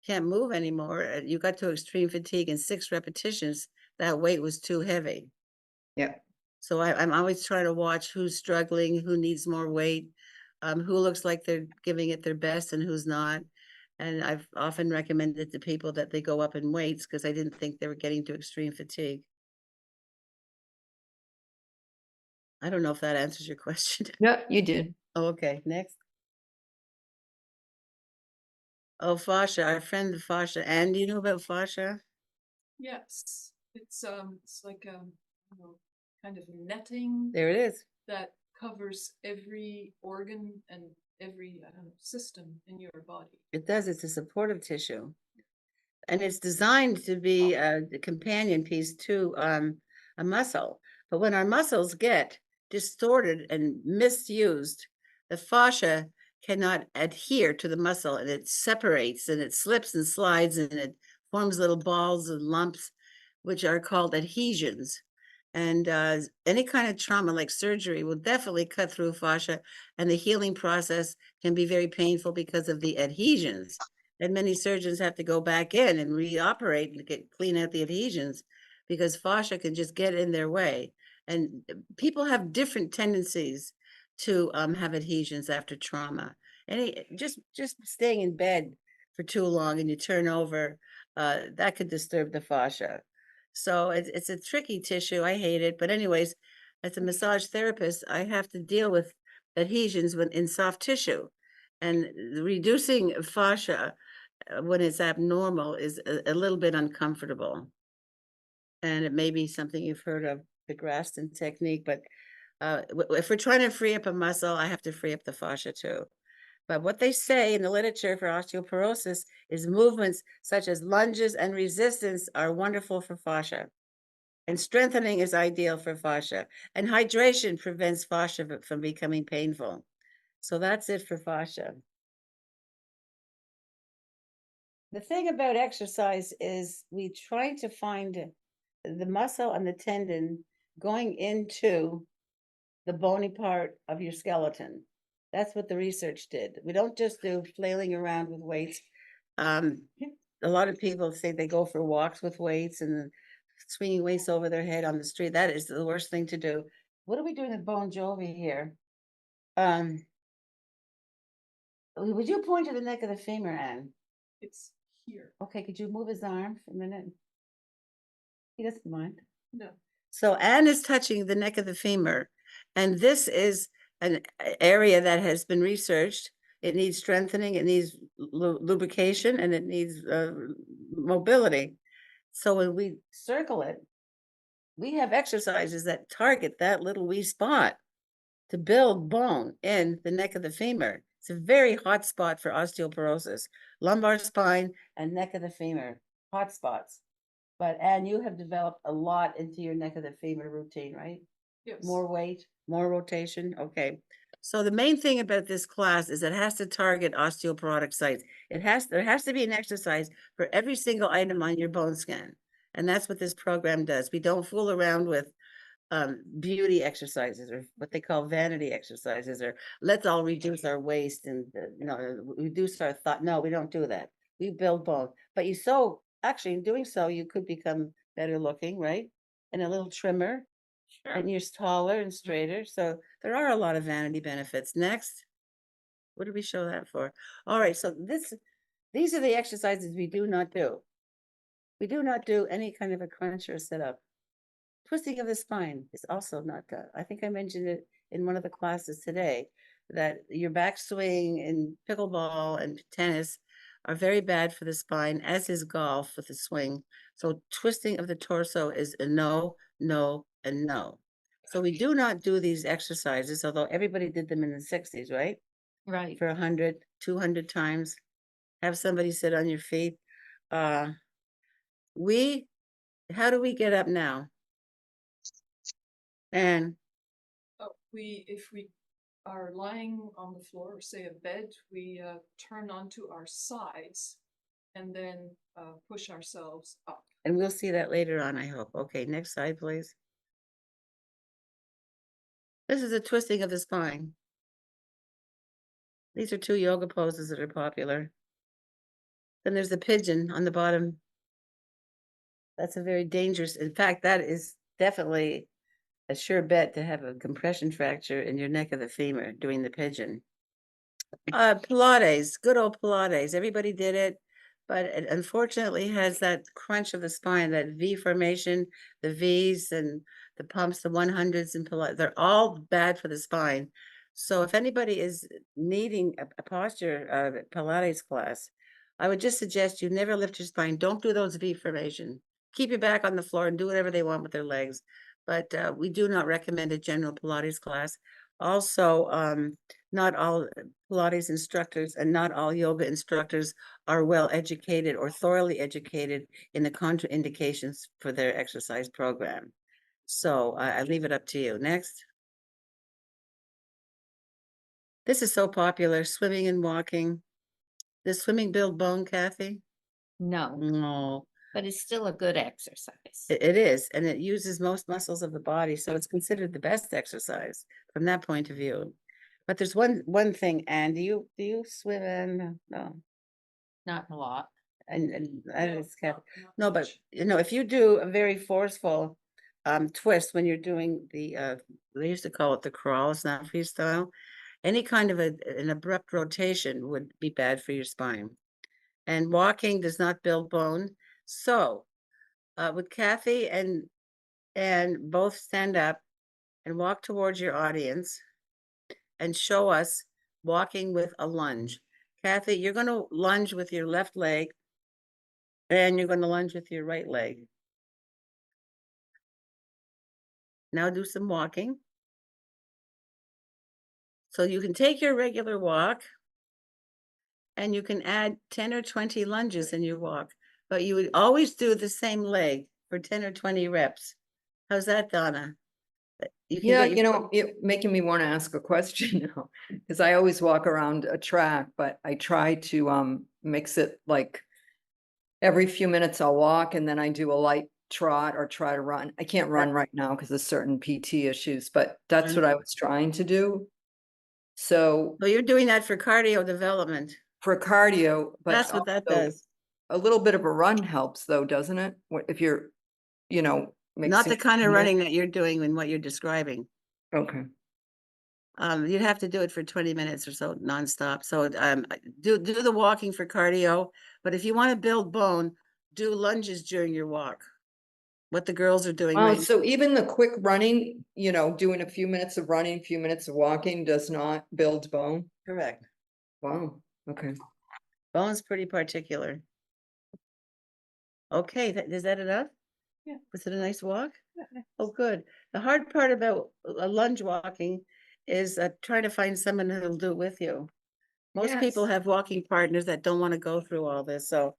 can't move anymore. You got to extreme fatigue in 6 repetitions, that weight was too heavy. Yeah. So I'm always trying to watch who's struggling, who needs more weight, who looks like they're giving it their best and who's not. And I've often recommended to people that they go up in weights because I didn't think they were getting to extreme fatigue. I don't know if that answers your question. Yeah, you did. Oh, okay, next. Oh, fascia, our friend fascia. Anne, do you know about fascia? Yes, it's like kind of netting There it is. that covers every organ and every system in your body. It does. It's a supportive tissue. And it's designed to be the companion piece to a muscle. But when our muscles get distorted and misused, the fascia cannot adhere to the muscle, and it separates and it slips and slides and it forms little balls and lumps, which are called adhesions. And any kind of trauma like surgery will definitely cut through fascia, and the healing process can be very painful because of the adhesions. And many surgeons have to go back in and reoperate and clean out the adhesions because fascia can just get in their way. And people have different tendencies to have adhesions after trauma. Just staying in bed for too long and you turn over, that could disturb the fascia. So it's a tricky tissue. I hate it. But anyways, as a massage therapist, I have to deal with adhesions in soft tissue. And reducing fascia when it's abnormal is a little bit uncomfortable. And it may be something you've heard of, the Graston technique, but if we're trying to free up a muscle, I have to free up the fascia too. But what they say in the literature for osteoporosis is movements such as lunges and resistance are wonderful for fascia. And strengthening is ideal for fascia. And hydration prevents fascia from becoming painful. So that's it for fascia. The thing about exercise is we try to find the muscle and the tendon going into the bony part of your skeleton. That's what the research did. We don't just do flailing around with weights. A lot of people say they go for walks with weights and swinging weights over their head on the street. That is the worst thing to do. what are we doing with Bon Jovi here? Would you point to the neck of the femur, Anne? It's here. Okay, could you move his arm for a minute? He doesn't mind. No, So Anne is touching the neck of the femur, and this is an area that has been researched. It needs strengthening, it needs lubrication, and it needs mobility. So when we circle it, we have exercises that target that little wee spot to build bone in the neck of the femur. It's a very hot spot for osteoporosis, lumbar spine and neck of the femur, hot spots. But Anne, you have developed a lot into your neck of the femur routine, right? yes. More weight, more rotation. Okay. So the main thing about this class is it has to target osteoporotic sites. There has to be an exercise for every single item on your bone scan. And that's what this program does. We don't fool around with beauty exercises or what they call vanity exercises, or let's all reduce our waist and reduce our thought. No, we don't do that. We build bone. But actually in doing so, you could become better looking, right? And a little trimmer, and you're taller and straighter. So there are a lot of vanity benefits. Next, what did we show that for? All right, so these are the exercises we do not do. We do not do any kind of a crunch or sit up. Twisting of the spine is also not done. I think I mentioned it in one of the classes today, that your backswing and pickleball and tennis are very bad for the spine, as is golf with the swing. So twisting of the torso is a no, no, and no. So we do not do these exercises, although everybody did them in the 60s, right? Right. For 100, 200 times. Have somebody sit on your feet. How do we get up now? And If we are lying on the floor, or say a bed, we turn onto our sides and then push ourselves up. we'll see that later on, I hope. Okay, next slide, please. This is a twisting of the spine. These are two yoga poses that are popular. Then there's the pigeon on the bottom. That's a very dangerous, in fact, that is definitely a sure bet to have a compression fracture in your neck of the femur doing the pigeon. Pilates, good old Pilates. Everybody did it, but it unfortunately has that crunch of the spine, that V formation, the V's and the pumps, the 100s and Pilates. They're all bad for the spine. So if anybody is needing a posture Pilates class, I would just suggest you never lift your spine. Don't do those V formation. Keep your back on the floor and do whatever they want with their legs. But we do not recommend a general Pilates class. Also, not all Pilates instructors and not all yoga instructors are well educated or thoroughly educated in the contraindications for their exercise program. So I leave it up to you. Next. This is so popular, swimming and walking. Does swimming build bone, Kathy? No, No, but it's still a good exercise. it is, and it uses most muscles of the body, so it's considered the best exercise from that point of view. But there's one thing, Anne, do you swim in? No. Not a lot. And it's not no, but much. if you do a very forceful twist when you're doing the they used to call it the crawl, it's not freestyle. Any kind of an abrupt rotation would be bad for your spine. And walking does not build bone. So would Kathy and both stand up and walk towards your audience and show us walking with a lunge. Kathy, you're going to lunge with your left leg and you're going to lunge with your right leg. Now do some walking. So you can take your regular walk and you can add 10 or 20 lunges in your walk, but you would always do the same leg for 10 or 20 reps. How's that, Donna? Yeah, you're making me want to ask a question now, because I always walk around a track, but I try to mix it, like every few minutes I'll walk and then I do a light trot or try to run. I can't run right now because of certain PT issues, but that's what I was trying to do. So you're doing that for cardio development. for cardio, but That's what that also does. a little bit of a run helps though, doesn't it? If you're, Not the kind of running that you're doing and what you're describing. Okay. You'd have to do it for 20 minutes or so nonstop. So do the walking for cardio, but if you want to build bone, do lunges during your walk. What the girls are doing Oh, right so even the quick running, doing a few minutes of running, few minutes of walking does not build bone? correct. Wow, okay. Bone's pretty particular. Okay, is that enough? Yeah. Was it a nice walk? Oh, good. The hard part about lunge walking is trying to find someone who'll do it with you. Most people Yes. have walking partners that don't want to go through all this, so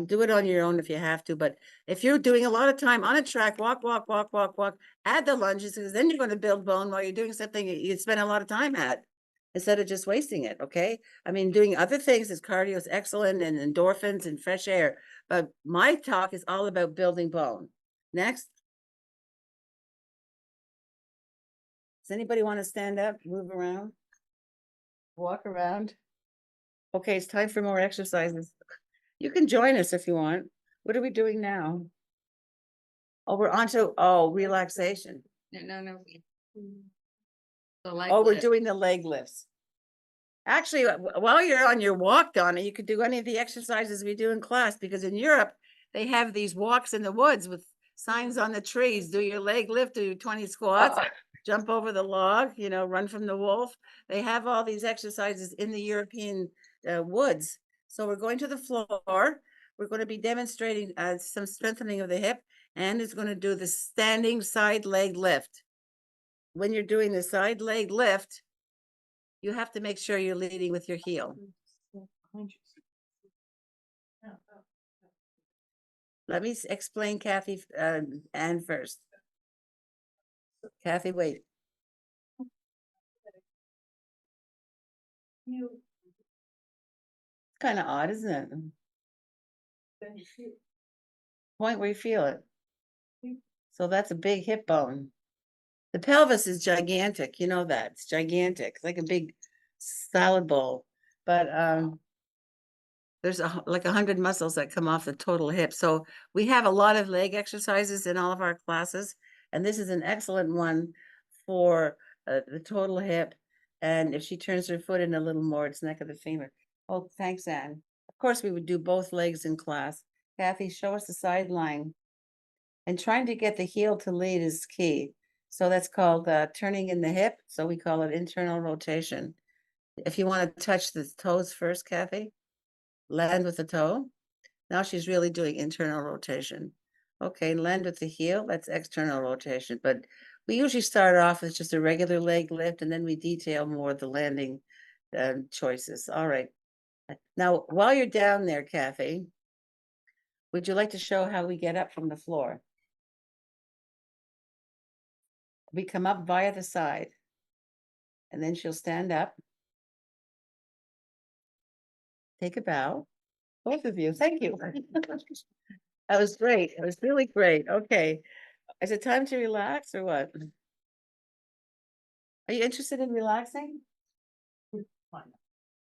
do it on your own if you have to. But if you're doing a lot of time on a track, walk, walk, walk, walk, walk, add the lunges, because then you're going to build bone while you're doing something you spend a lot of time at, instead of just wasting it. Okay. I mean, doing other things is cardio is excellent, and endorphins and fresh air. But my talk is all about building bone. Next. Does anybody want to stand up, move around, walk around? Okay, it's time for more exercises. You can join us if you want. What are we doing now? Oh, we're on to, relaxation. No. Oh, we're doing the leg lifts. Actually, while you're on your walk, Donna, you could do any of the exercises we do in class, because in Europe, they have these walks in the woods with signs on the trees. Do your leg lift, do your 20 squats, jump over the log, run from the wolf. They have all these exercises in the European woods. So we're going to the floor. We're going to be demonstrating some strengthening of the hip, and it's going to do the standing side leg lift. When you're doing the side leg lift, you have to make sure you're leading with your heel. Let me explain Kathy Ann first. Kathy, wait. Kind of odd, isn't it? Point where you feel it. So that's a big hip bone. The pelvis is gigantic. You know that. It's gigantic. It's like a big salad bowl. But there's like 100 muscles that come off the total hip. So we have a lot of leg exercises in all of our classes. And this is an excellent one for the total hip. And if she turns her foot in a little more, it's neck of the femur. Oh, thanks, Anne. Of course, we would do both legs in class. Kathy, show us the sideline. And trying to get the heel to lead is key. So that's called turning in the hip. So we call it internal rotation. If you want to touch the toes first, Kathy, land with the toe. Now she's really doing internal rotation. Okay, land with the heel, that's external rotation. But we usually start off with just a regular leg lift, and then we detail more of the landing choices. All right. Now, while you're down there, Kathy, would you like to show how we get up from the floor? We come up via the side, and then she'll stand up. Take a bow. Both of you, thank you. That was great. It was really great. Okay. Is it time to relax or what? Are you interested in relaxing?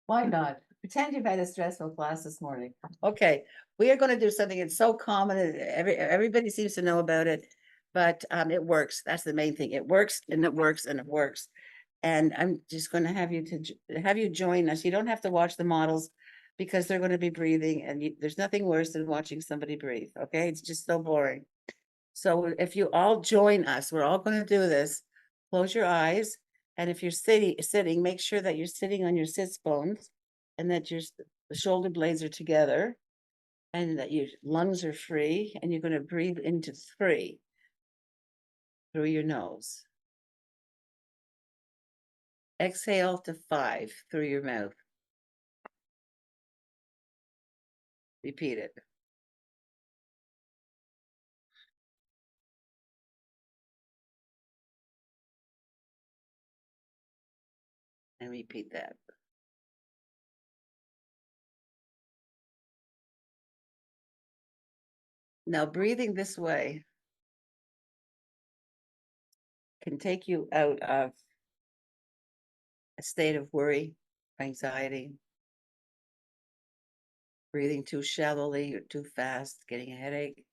Why not? Pretend you've had a stressful class this morning. Okay, we are going to do something that's so common. Everybody seems to know about it, but it works. That's the main thing. It works and it works and it works. And I'm just going to have you join us. You don't have to watch the models because they're going to be breathing, and there's nothing worse than watching somebody breathe. Okay, it's just so boring. So if you all join us, we're all going to do this. Close your eyes. And if you're sitting, make sure that you're sitting on your sits bones and that the shoulder blades are together and that your lungs are free, and you're going to breathe into 3 through your nose. Exhale to 5 through your mouth. Repeat it. And repeat that. Now, breathing this way can take you out of a state of worry, anxiety, breathing too shallowly or too fast, getting a headache.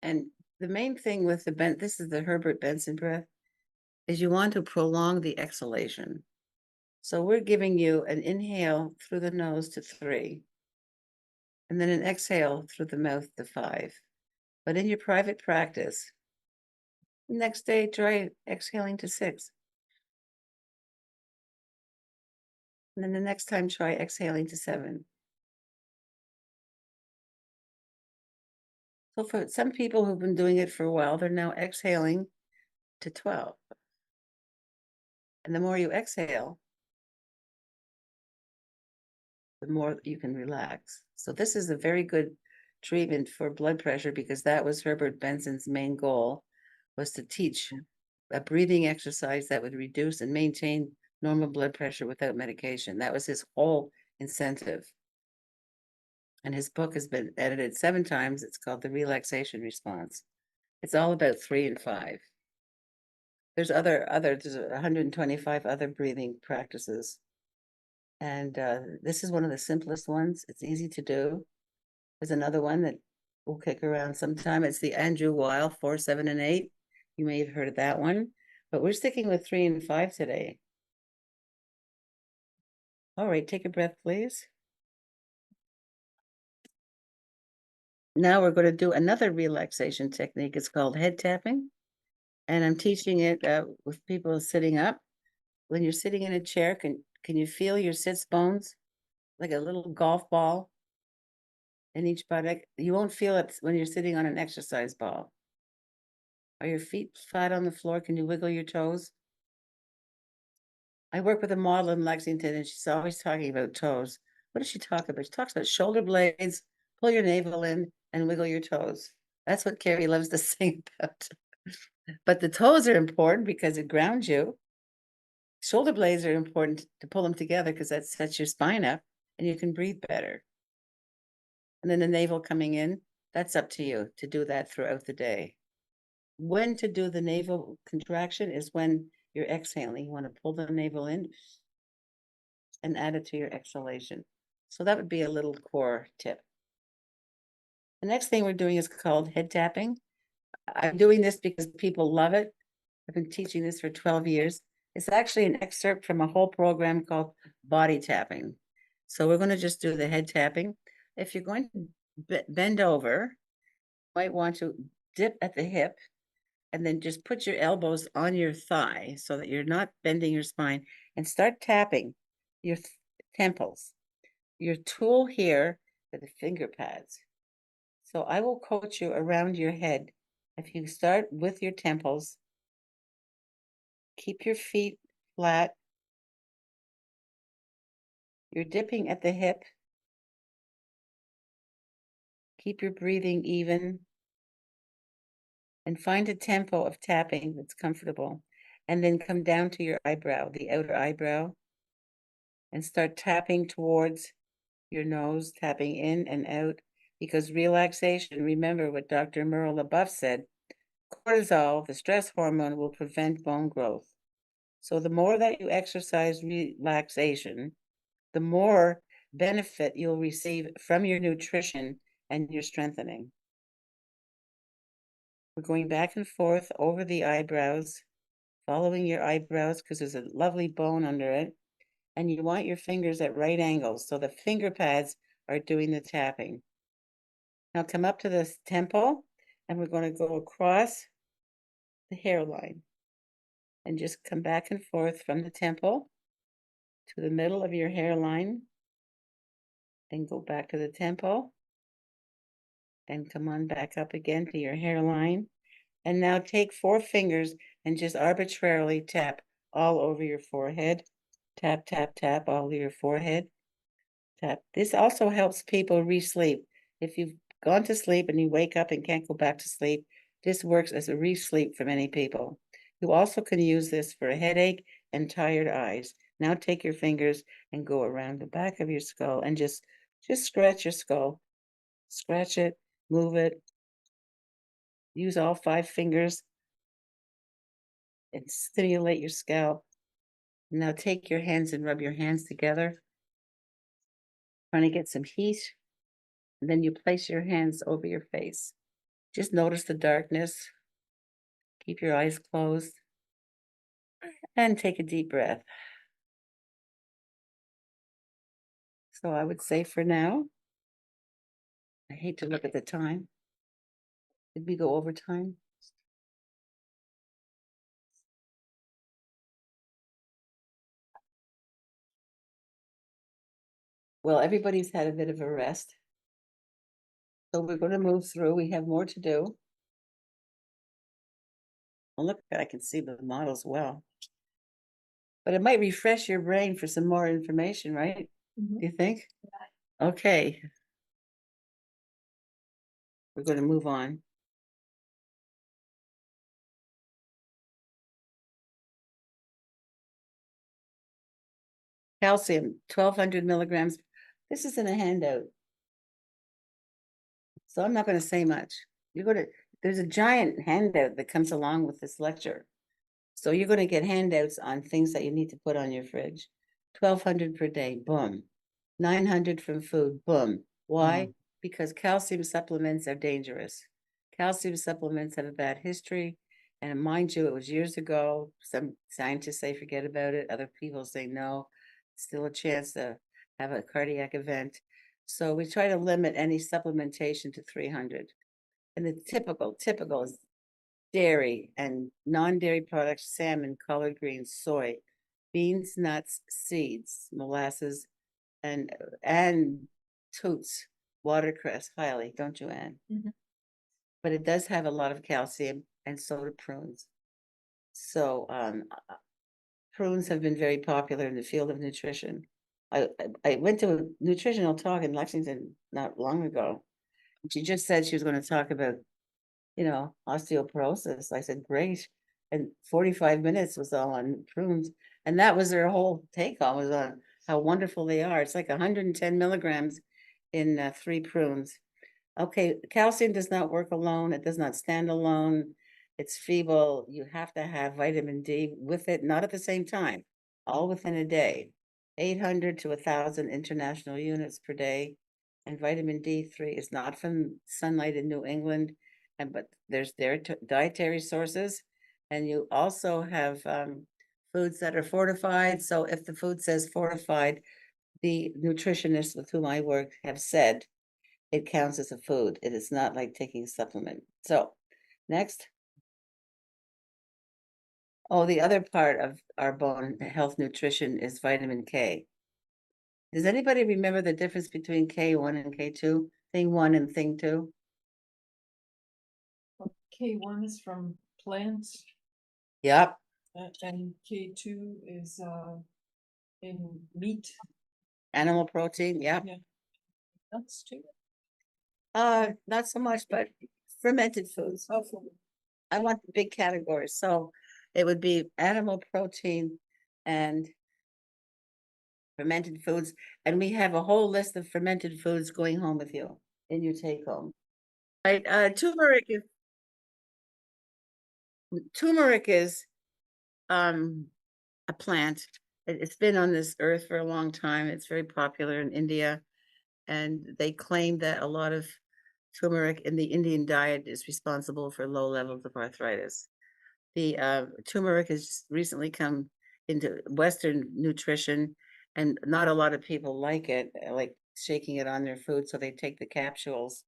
And the main thing with this is the Herbert Benson breath, is you want to prolong the exhalation. So we're giving you an inhale through the nose to 3, and then an exhale through the mouth to 5. But in your private practice, next day, try exhaling to 6. And then the next time, try exhaling to 7. So for some people who've been doing it for a while, they're now exhaling to 12. And the more you exhale, the more you can relax. So this is a very good treatment for blood pressure, because that was Herbert Benson's main goal, was to teach a breathing exercise that would reduce and maintain normal blood pressure without medication. That was his whole incentive. And his book has been edited 7 times. It's called The Relaxation Response. It's all about 3 and 5. There's there's 125 other breathing practices. And this is one of the simplest ones. It's easy to do. There's another one that we'll kick around sometime. It's the Andrew Weil 4, 7, and 8. You may have heard of that one, but we're sticking with 3 and 5 today. All right, take a breath, please. Now we're going to do another relaxation technique. It's called head tapping. And I'm teaching it with people sitting up. When you're sitting in a chair, can you feel your sits bones like a little golf ball in each buttock? You won't feel it when you're sitting on an exercise ball. Are your feet flat on the floor? Can you wiggle your toes? I work with a model in Lexington, and she's always talking about toes. What does she talk about? She talks about shoulder blades, pull your navel in, and wiggle your toes. That's what Carrie loves to sing about. But the toes are important because it grounds you. Shoulder blades are important to pull them together because that sets your spine up and you can breathe better. And then the navel coming in, that's up to you to do that throughout the day. When to do the navel contraction is when you're exhaling. You want to pull the navel in and add it to your exhalation. So that would be a little core tip. The next thing we're doing is called head tapping. I'm doing this because people love it. I've been teaching this for 12 years. It's actually an excerpt from a whole program called body tapping. So we're going to just do the head tapping. If you're going to bend over, you might want to dip at the hip and then just put your elbows on your thigh so that you're not bending your spine, and start tapping your temples. Your tool here are the finger pads. So I will coach you around your head. If you start with your temples, keep your feet flat. You're dipping at the hip. Keep your breathing even. And find a tempo of tapping that's comfortable. And then come down to your eyebrow, the outer eyebrow, and start tapping towards your nose, tapping in and out. Because relaxation, remember what Dr. Merle LaBeouf said, cortisol, the stress hormone, will prevent bone growth. So the more that you exercise relaxation, the more benefit you'll receive from your nutrition and your strengthening. We're going back and forth over the eyebrows, following your eyebrows because there's a lovely bone under it. And you want your fingers at right angles, so the finger pads are doing the tapping. Now come up to this temple, and we're going to go across the hairline and just come back and forth from the temple to the middle of your hairline, then go back to the temple, and come on back up again to your hairline. And now take 4 fingers and just arbitrarily tap all over your forehead. Tap, tap, tap all over your forehead. Tap. This also helps people re-sleep. If you've gone to sleep and you wake up and can't go back to sleep, this works as a re-sleep for many people. You also can use this for a headache and tired eyes. Now take your fingers and go around the back of your skull and just scratch your skull. Scratch it, move it. Use all 5 fingers and stimulate your scalp. Now take your hands and rub your hands together, trying to get some heat. And then you place your hands over your face. Just notice the darkness. Keep your eyes closed. And take a deep breath. So I would say for now, I hate to look at the time. Did we go over time? Well, everybody's had a bit of a rest. So we're going to move through. We have more to do. Well, look, I can see the models well. But it might refresh your brain for some more information, right? Mhm. Do you think? Okay. We're going to move on. Calcium, 1200 milligrams. This is in a handout. So I'm not going to say much. There's a giant handout that comes along with this lecture. So you're going to get handouts on things that you need to put on your fridge. 1200 per day, boom. 900 from food, boom. Why? Because calcium supplements are dangerous. Calcium supplements have a bad history. And mind you, it was years ago. Some scientists say forget about it. Other people say no. Still a chance to have a cardiac event. So we try to limit any supplementation to 300. And the typical is dairy and non-dairy products, salmon, collard greens, soy, beans, nuts, seeds, molasses, and toots, watercress, highly, don't you, Anne? Mhm. But it does have a lot of calcium, and so do prunes. So prunes have been very popular in the field of nutrition. I went to a nutritional talk in Lexington not long ago. She just said she was going to talk about osteoporosis. I said, great. And 45 minutes was all on prunes. And that was their whole take home, was on how wonderful they are. It's like 110 milligrams in 3 prunes. Okay, calcium does not work alone. It does not stand alone. It's feeble. You have to have vitamin D with it, not at the same time, all within a day. 800 to 1,000 international units per day. And vitamin D3 is not from sunlight in New England, but there's dietary sources. And you also have foods that are fortified. So if the food says fortified, the nutritionists with whom I work have said it counts as a food. It is not like taking a supplement. So next. Oh, the other part of our bone health nutrition is vitamin K. Does anybody remember the difference between K1 and K2? Thing 1 and thing 2? K1 is from plants, Yep. and K2 is in meat. Animal protein, yep. Yeah. Nuts too. Not so much, but fermented foods. I want the big categories. So it would be animal protein and fermented foods. And we have a whole list of fermented foods going home with you in your take home. Right, turmeric is a plant. It's been on this earth for a long time. It's very popular in India. And they claim that a lot of turmeric in the Indian diet is responsible for low levels of arthritis. The turmeric has just recently come into Western nutrition, and not a lot of people like it, like shaking it on their food, so they take the capsules.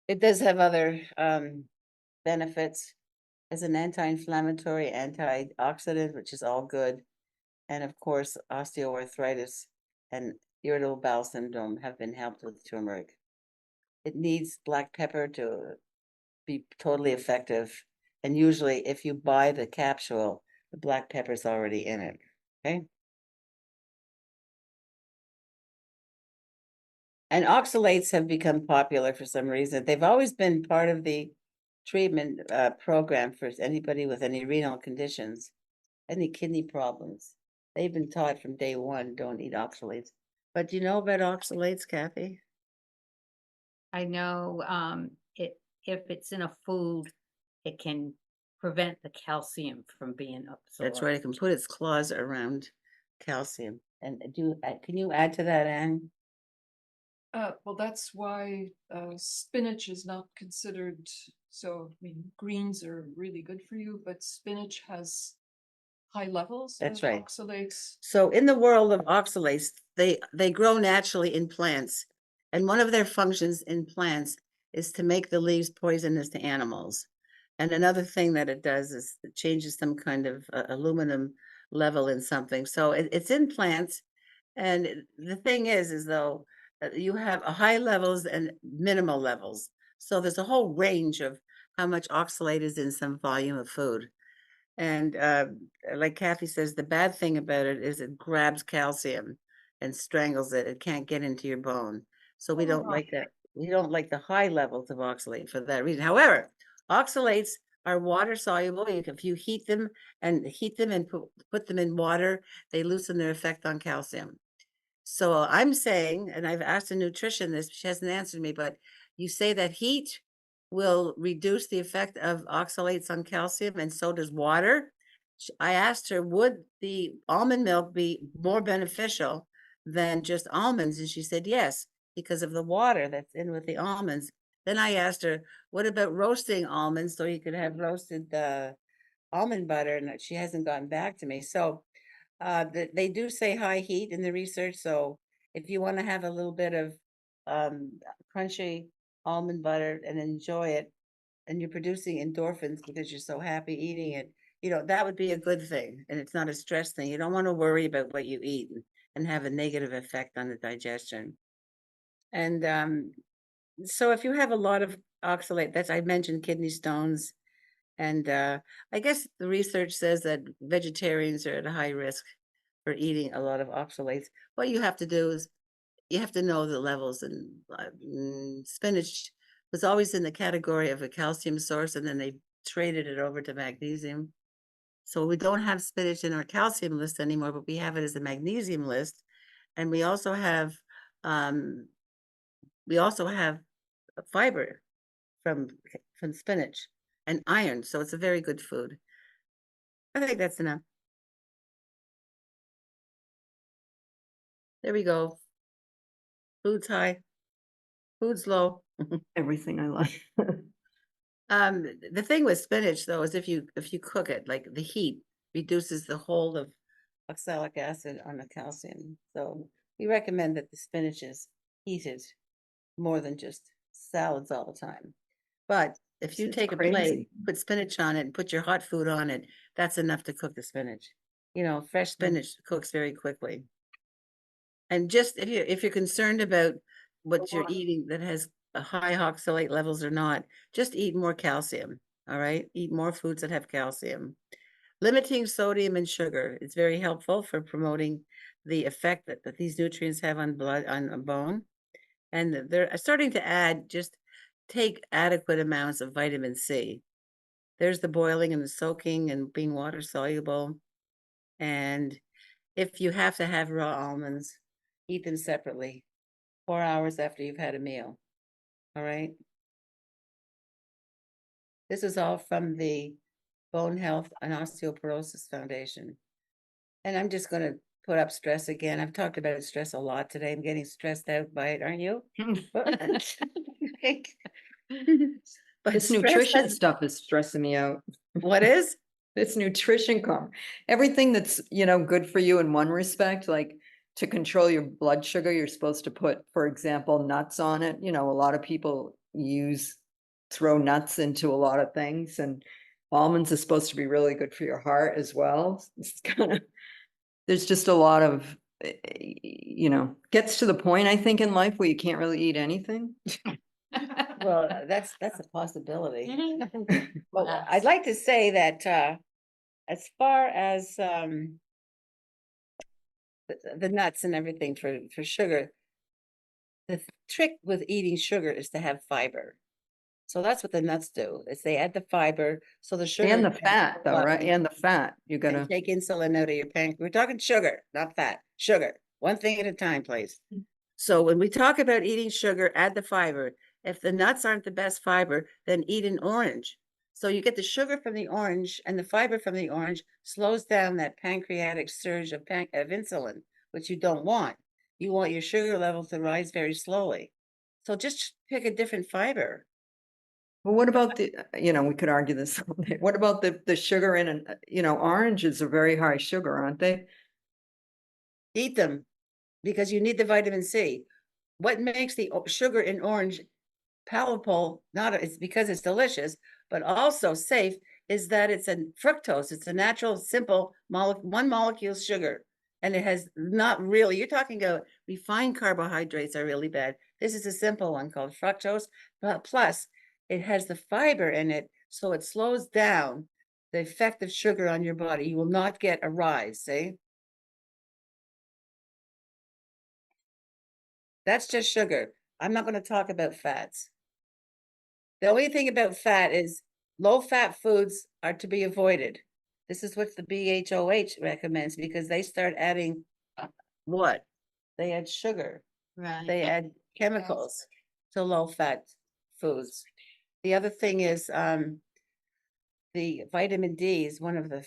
It does have other benefits as an anti-inflammatory, antioxidant, which is all good. And of course, osteoarthritis and irritable bowel syndrome have been helped with turmeric. It needs black pepper to be totally effective. And usually if you buy the capsule, the black pepper's already in it, okay? And oxalates have become popular for some reason. They've always been part of the treatment program for anybody with any renal conditions, any kidney problems. They've been taught from day one, don't eat oxalates. But do you know about oxalates, Kathy? I know, if it's in a food, it can prevent the calcium from being absorbed. That's right, it can put its claws around calcium. And can you add to that, Anne? Well, that's why spinach is not considered, so, I mean, greens are really good for you, but spinach has high levels That's of right. oxalates. So in the world of oxalates, they grow naturally in plants. And one of their functions in plants is to make the leaves poisonous to animals. And another thing that it does is it changes some kind of aluminum level in something. So it's in plants. And the thing is though, you have a high levels and minimal levels. So there's a whole range of how much oxalate is in some volume of food. And like Kathy says, the bad thing about it is it grabs calcium and strangles it. It can't get into your bone. So we don't like that. We don't like the high levels of oxalate for that reason. However, oxalates are water soluble. If you heat them and put them in water, they loosen their effect on calcium. So I'm saying, and I've asked a nutrition this, she hasn't answered me, but you say that heat will reduce the effect of oxalates on calcium, and so does water. I asked her, would the almond milk be more beneficial than just almonds? And she said yes, because of the water that's in with the almonds. Then I asked her, what about roasting almonds so you could have roasted almond butter? And she hasn't gotten back to me. So they do say high heat in the research, so if you want to have a little bit of crunchy almond butter and enjoy it, and you're producing endorphins because you're so happy eating it, that would be a good thing, and it's not a stress thing. You don't want to worry about what you eat and have a negative effect on the digestion. And so if you have a lot of oxalate, that's I mentioned kidney stones, and I guess the research says that vegetarians are at a high risk for eating a lot of oxalates. What you have to do is you have to know the levels, and spinach was always in the category of a calcium source, and then they traded it over to magnesium. So we don't have spinach in our calcium list anymore, but we have it as a magnesium list. And um, we also have fiber from spinach and iron. So it's a very good food. I think that's enough. There we go. Food's high, food's low. Everything I like. The thing with spinach though is if you cook it, like the heat reduces the hold of oxalic acid on the calcium. So we recommend that the spinach is heated more than just salads all the time. But if you It's take a crazy. plate, put spinach on it, and put your hot food on it, that's enough to cook the spinach. Fresh spinach cooks very quickly. And just if you're concerned about what you're eating that has a high oxalate levels or not, just eat more calcium. All right, eat more foods that have calcium. Limiting sodium and sugar is very helpful for promoting the effect that these nutrients have on bone. And they're starting to add, just take adequate amounts of vitamin C. There's the boiling and the soaking and being water soluble. And if you have to have raw almonds, eat them separately, 4 hours after you've had a meal. All right. This is all from the Bone Health and Osteoporosis Foundation. And I'm just going to put up stress again. I've talked about stress a lot today. I'm getting stressed out by it, aren't you? But This stress nutrition stuff is stressing me out. What is? This nutrition everything that's, good for you in one respect, like to control your blood sugar, you're supposed to put, for example, nuts on it. A lot of people throw nuts into a lot of things, and almonds are supposed to be really good for your heart as well. It's there's just a lot of, gets to the point, I think, in life where you can't really eat anything. Well, that's a possibility. Well, I'd like to say that as far as the nuts and everything for sugar, the trick with eating sugar is to have fiber. So that's what the nuts do, is they add the fiber, so the sugar And the fat though, right? And the fat, you and gotta. take insulin out of your pancreas. We're talking sugar, not fat. Sugar, one thing at a time, please. So when we talk about eating sugar, add the fiber. If the nuts aren't the best fiber, then eat an orange. So you get the sugar from the orange, and the fiber from the orange slows down that pancreatic surge of insulin, which you don't want. You want your sugar level to rise very slowly. So just pick a different fiber. Well, what about the, we could argue this. All day. What about the sugar in an, oranges are very high sugar, aren't they? Eat them because you need the vitamin C. What makes the sugar in orange palatable, it's because it's delicious, but also safe, is that it's a fructose. It's a natural, simple one molecule sugar. And it has not really, you're talking about refined carbohydrates are really bad. This is a simple one called fructose, but plus it has the fiber in it. So it slows down the effect of sugar on your body. You will not get a rise, see? That's just sugar. I'm not going to talk about fats. The only thing about fat is low-fat foods are to be avoided. This is what the BHOH recommends because they start adding what? They add sugar. Right. They add chemicals to low-fat foods. The other thing is the vitamin D is one of the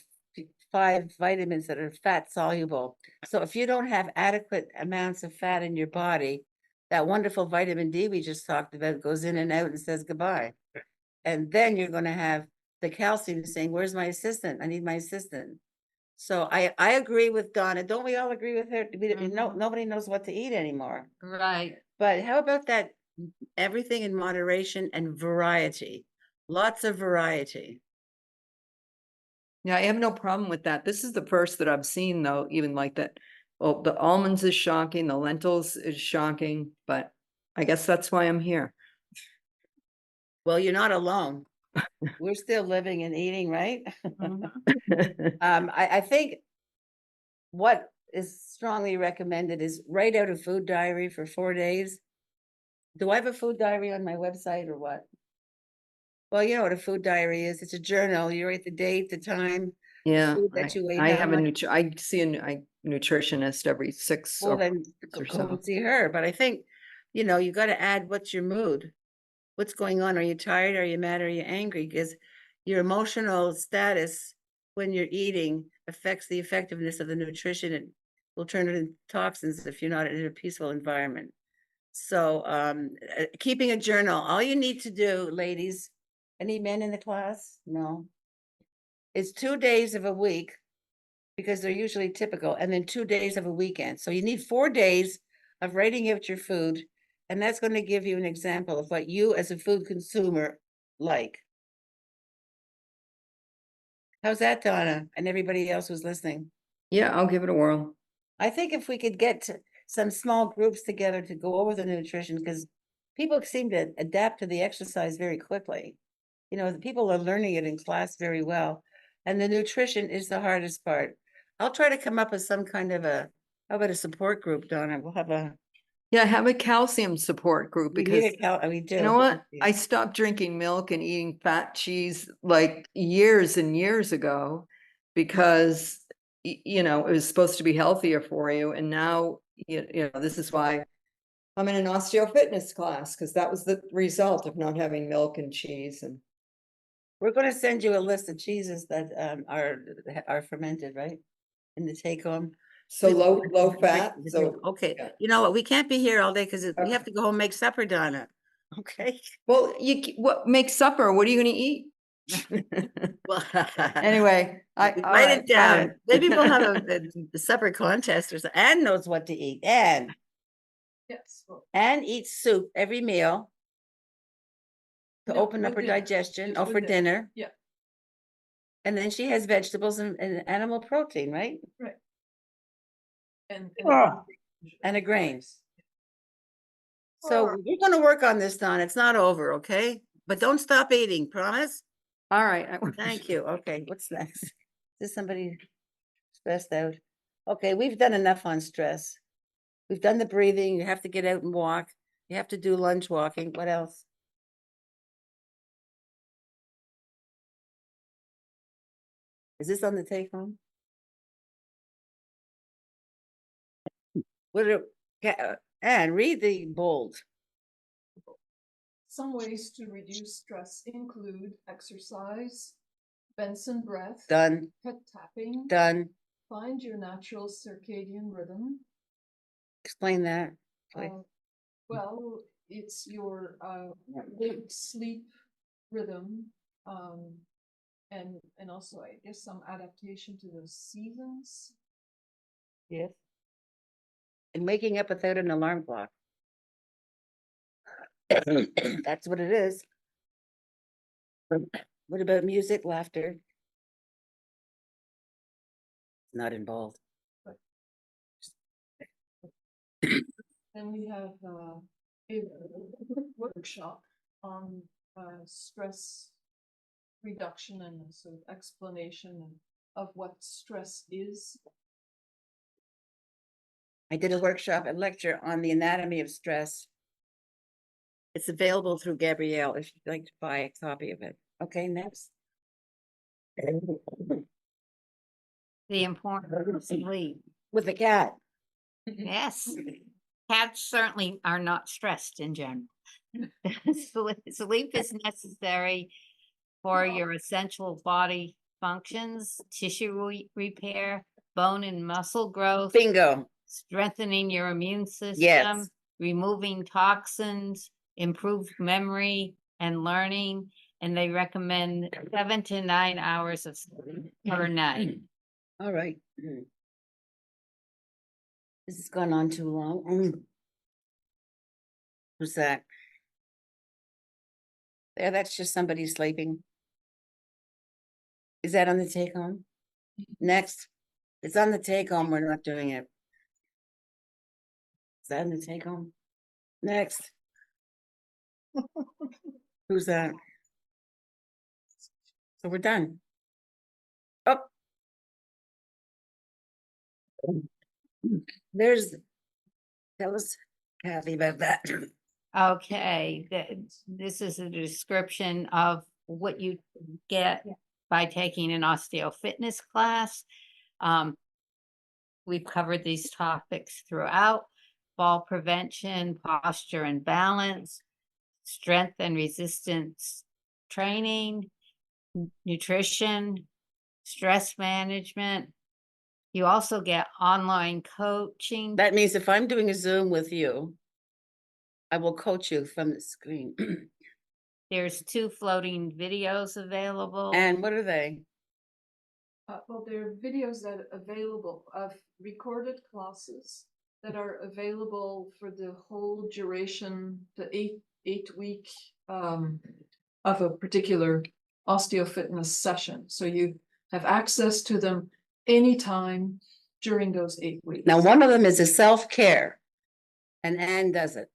5 vitamins that are fat soluble. So if you don't have adequate amounts of fat in your body, that wonderful vitamin D we just talked about goes in and out and says goodbye. And then you're going to have the calcium saying, where's my assistant? I need my assistant. So I agree with Donna. Don't we all agree with her? Nobody knows what to eat anymore. Right. But how about that? Everything in moderation and variety. Lots of variety. Yeah, I have no problem with that. This is the first that I've seen though, even like that. Well, the almonds is shocking, the lentils is shocking, but I guess that's why I'm here. Well, you're not alone. We're still living and eating, right? I think what is strongly recommended is write out a food diary for 4 days. Do I have a food diary on my website or what? Well, you know what a food diary is. It's a journal. You write the date, the time, Yeah, food that you ate, I how have much. I see a nutritionist every 6 Well, or then or go so. and see her. But I think, you got to add what's your mood? What's going on? Are you tired? Are you mad? Are you angry? Because your emotional status when you're eating affects the effectiveness of the nutrition. It will turn it into toxins if you're not in a peaceful environment. So keeping a journal, all you need to do, ladies, any men in the class? No. Is 2 days of a week because they're usually typical, and then 2 days of a weekend. So you need 4 days of writing out your food, and that's going to give you an example of what you as a food consumer like. How's that, Donna, and everybody else who's listening? Yeah, I'll give it a whirl. I think if we could get some small groups together to go over the nutrition, because people seem to adapt to the exercise very quickly. The people are learning it in class very well. And the nutrition is the hardest part. I'll try to come up with some kind of how about a support group, Donna? We'll have Yeah, have a calcium support group we because we do. you know what? I stopped drinking milk and eating fat cheese like years and years ago because it was supposed to be healthier for you. And now, this is why I'm in an osteo fitness class because that was the result of not having milk and cheese. And We're going to send you a list of cheeses that are fermented, right? In the take home. so low fat. So okay, yeah. you know what? We can't be here all day because we have to go home and make supper, Donna. Okay. Well, what make supper? What are you going to eat? Well, Anyway, write it down. Maybe we'll have a supper contest or something. Anne knows what to eat. Anne Yes. Well, Anne eats soup every meal to no, open up with her dinner. digestion Just or with for dinner. Yeah. And then she has vegetables and animal protein, right? Right. And And a grain. So we're going to work on this, Don. It's not over, okay? But don't stop eating, promise? All right. Thank you. Okay, what's next? Is somebody stressed out? Okay, we've done enough on stress. We've done the breathing. You have to get out and walk. You have to do lunge walking. What else? Is this on the take home? What are, Anne, read the bold. some ways to reduce stress include exercise, Benson breath, Done, pet tapping, done. find your natural circadian rhythm, Explain that. please. Well, it's your wake sleep rhythm, and also I guess some adaptation to the seasons. Yes. And waking up without an alarm clock. That's what it is. What about music, laughter? Not involved. Then we have a workshop on stress reduction and a sort of explanation of what stress is. I did a workshop and lecture on the anatomy of stress. It's available through Gabrielle if you'd like to buy a copy of it. Okay, next. The importance of sleep. With the cat. Yes, cats certainly are not stressed in general. Sleep is necessary for your essential body functions, tissue repair, bone and muscle growth, Bingo. strengthening your immune system, Yes. removing toxins, improved memory and learning, and they recommend 7 to 9 hours of sleep per night. All right. This has gone on too long. Who's that? Yeah, that's just somebody sleeping. Is that on the take home? Next. It's on the take home. We're not doing it. Is that on the take home? Next. Who's that? So we're done. Oh. Tell us, Kathy, about that. Okay, this is a description of what you get by taking an osteo fitness class. We've covered these topics throughout: fall prevention, posture and balance, strength and resistance training, nutrition, stress management. You also get online coaching. That means if I'm doing a Zoom with you, I will coach you from the screen. There's 2 floating videos available. And what are they? Well, there are videos that are available of recorded classes that are available for the whole duration, the eight week of a particular osteofitness session. So you have access to them anytime during those 8 weeks. Now, one of them is a self-care, and Anne does it.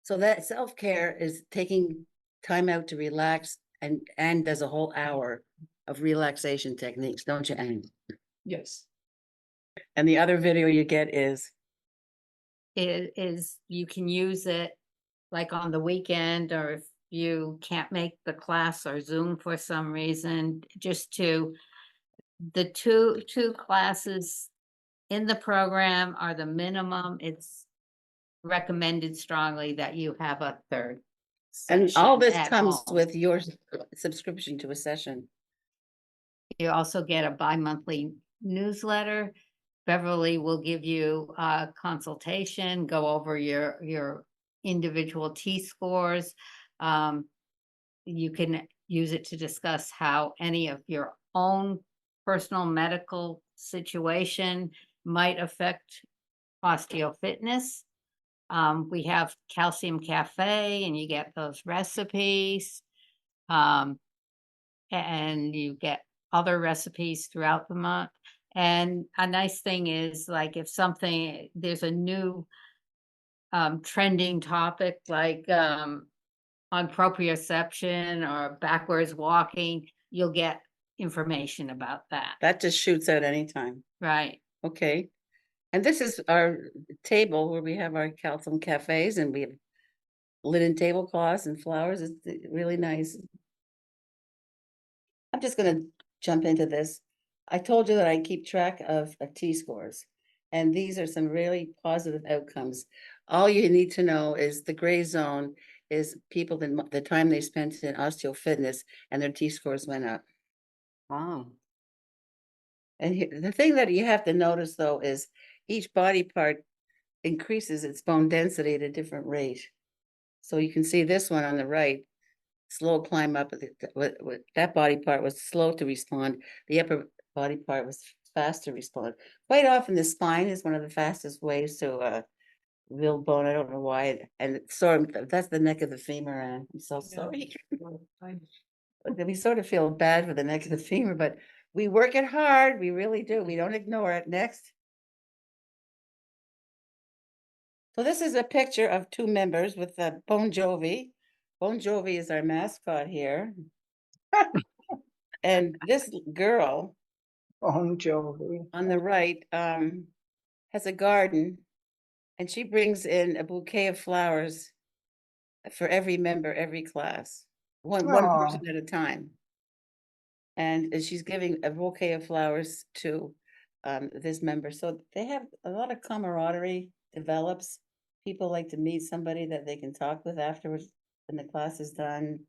So that self-care is taking time out to relax, and Anne does a whole hour of relaxation techniques, don't you, Anne? Yes. And the other video you get is You can use it like on the weekend, or if you can't make the class or Zoom for some reason, just to the two classes in the program are the minimum. It's recommended strongly that you have a third and all session this at comes home. with your subscription to a session. You also get a bi-monthly newsletter. Beverly will give you a consultation, go over your individual T-scores. You can use it to discuss how any of your own personal medical situation might affect osteofitness. We have Calcium Cafe, and you get those recipes. And you get other recipes throughout the month. And a nice thing is, like, if there's a new trending topic, like on proprioception or backwards walking, you'll get information about that. That just shoots out anytime. Right. Okay. And this is our table where we have our calcium cafes, and we have linen tablecloths and flowers. It's really nice. I'm just gonna jump into this. I told you that I keep track of T-scores, and these are some really positive outcomes. All you need to know is the gray zone is people the time they spent in osteofitness and their T-scores went up. Wow. And the thing that you have to notice though is each body part increases its bone density at a different rate. So you can see this one on the right, slow climb up. That body part was slow to respond. The upper body part was fast to respond. Quite often the spine is one of the fastest ways to build bone. I don't know why. And it's sort of, that's the neck of the femur, and I'm so sorry. We sort of feel bad for the neck of the femur, but we work it hard. We really do. We don't ignore it. Next. So this is a picture of two members with Bon Jovi. Bon Jovi is our mascot here. And this girl Bon Jovi. on the right has a garden, and she brings in a bouquet of flowers for every member, every class, one Aw. person at a time. And she's giving a bouquet of flowers to this member. So they have a lot of camaraderie develops. People like to meet somebody that they can talk with afterwards when the class is done.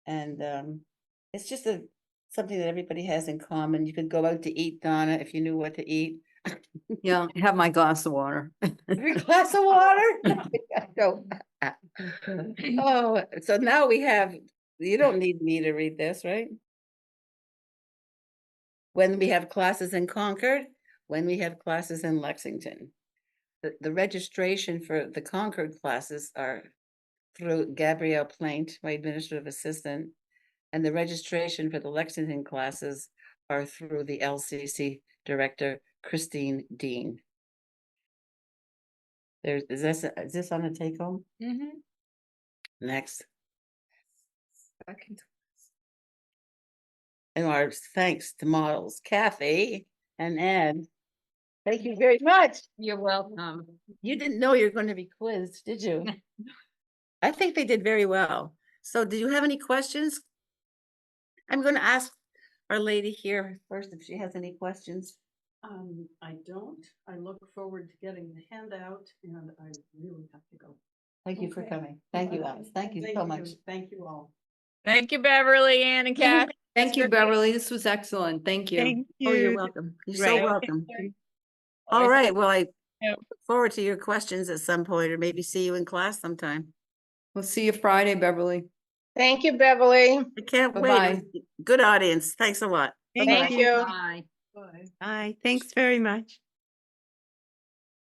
And it's just something that everybody has in common. You could go out to eat, Donna, if you knew what to eat. Yeah, have my glass of water. Every glass of water. No. Oh, so now we have, you don't need me to read this, right? When we have classes in Concord, when we have classes in Lexington. The registration for the Concord classes are through Gabrielle Plaint, my administrative assistant, and the registration for the Lexington classes are through the LCC director, Christine Dean. Is this on the take home? Mhm. Next. And our thanks to models Kathy and Ed. Thank you very much. You're welcome. You didn't know you're going to be quizzed, did you? I think they did very well. So do you have any questions? I'm going to ask our lady here first if she has any questions. I don't. I look forward to getting the handout and I really have to go. Thank you for Okay. coming. Thank you, Alice. Thank you so much. Thank you all. Thank you, Beverly, Ann, and Kath. Thank you, Beverly. This was excellent. Thank you. Oh, you're welcome. You're so Right. welcome. Always All right. Well, I Yep. look forward to your questions at some point, or maybe see you in class sometime. We'll see you Friday, Beverly. Thank you, Beverly. I can't Bye-bye. wait. Good audience. Thanks a lot. Thank Bye-bye. you. Bye. Bye. Bye. Thanks very much.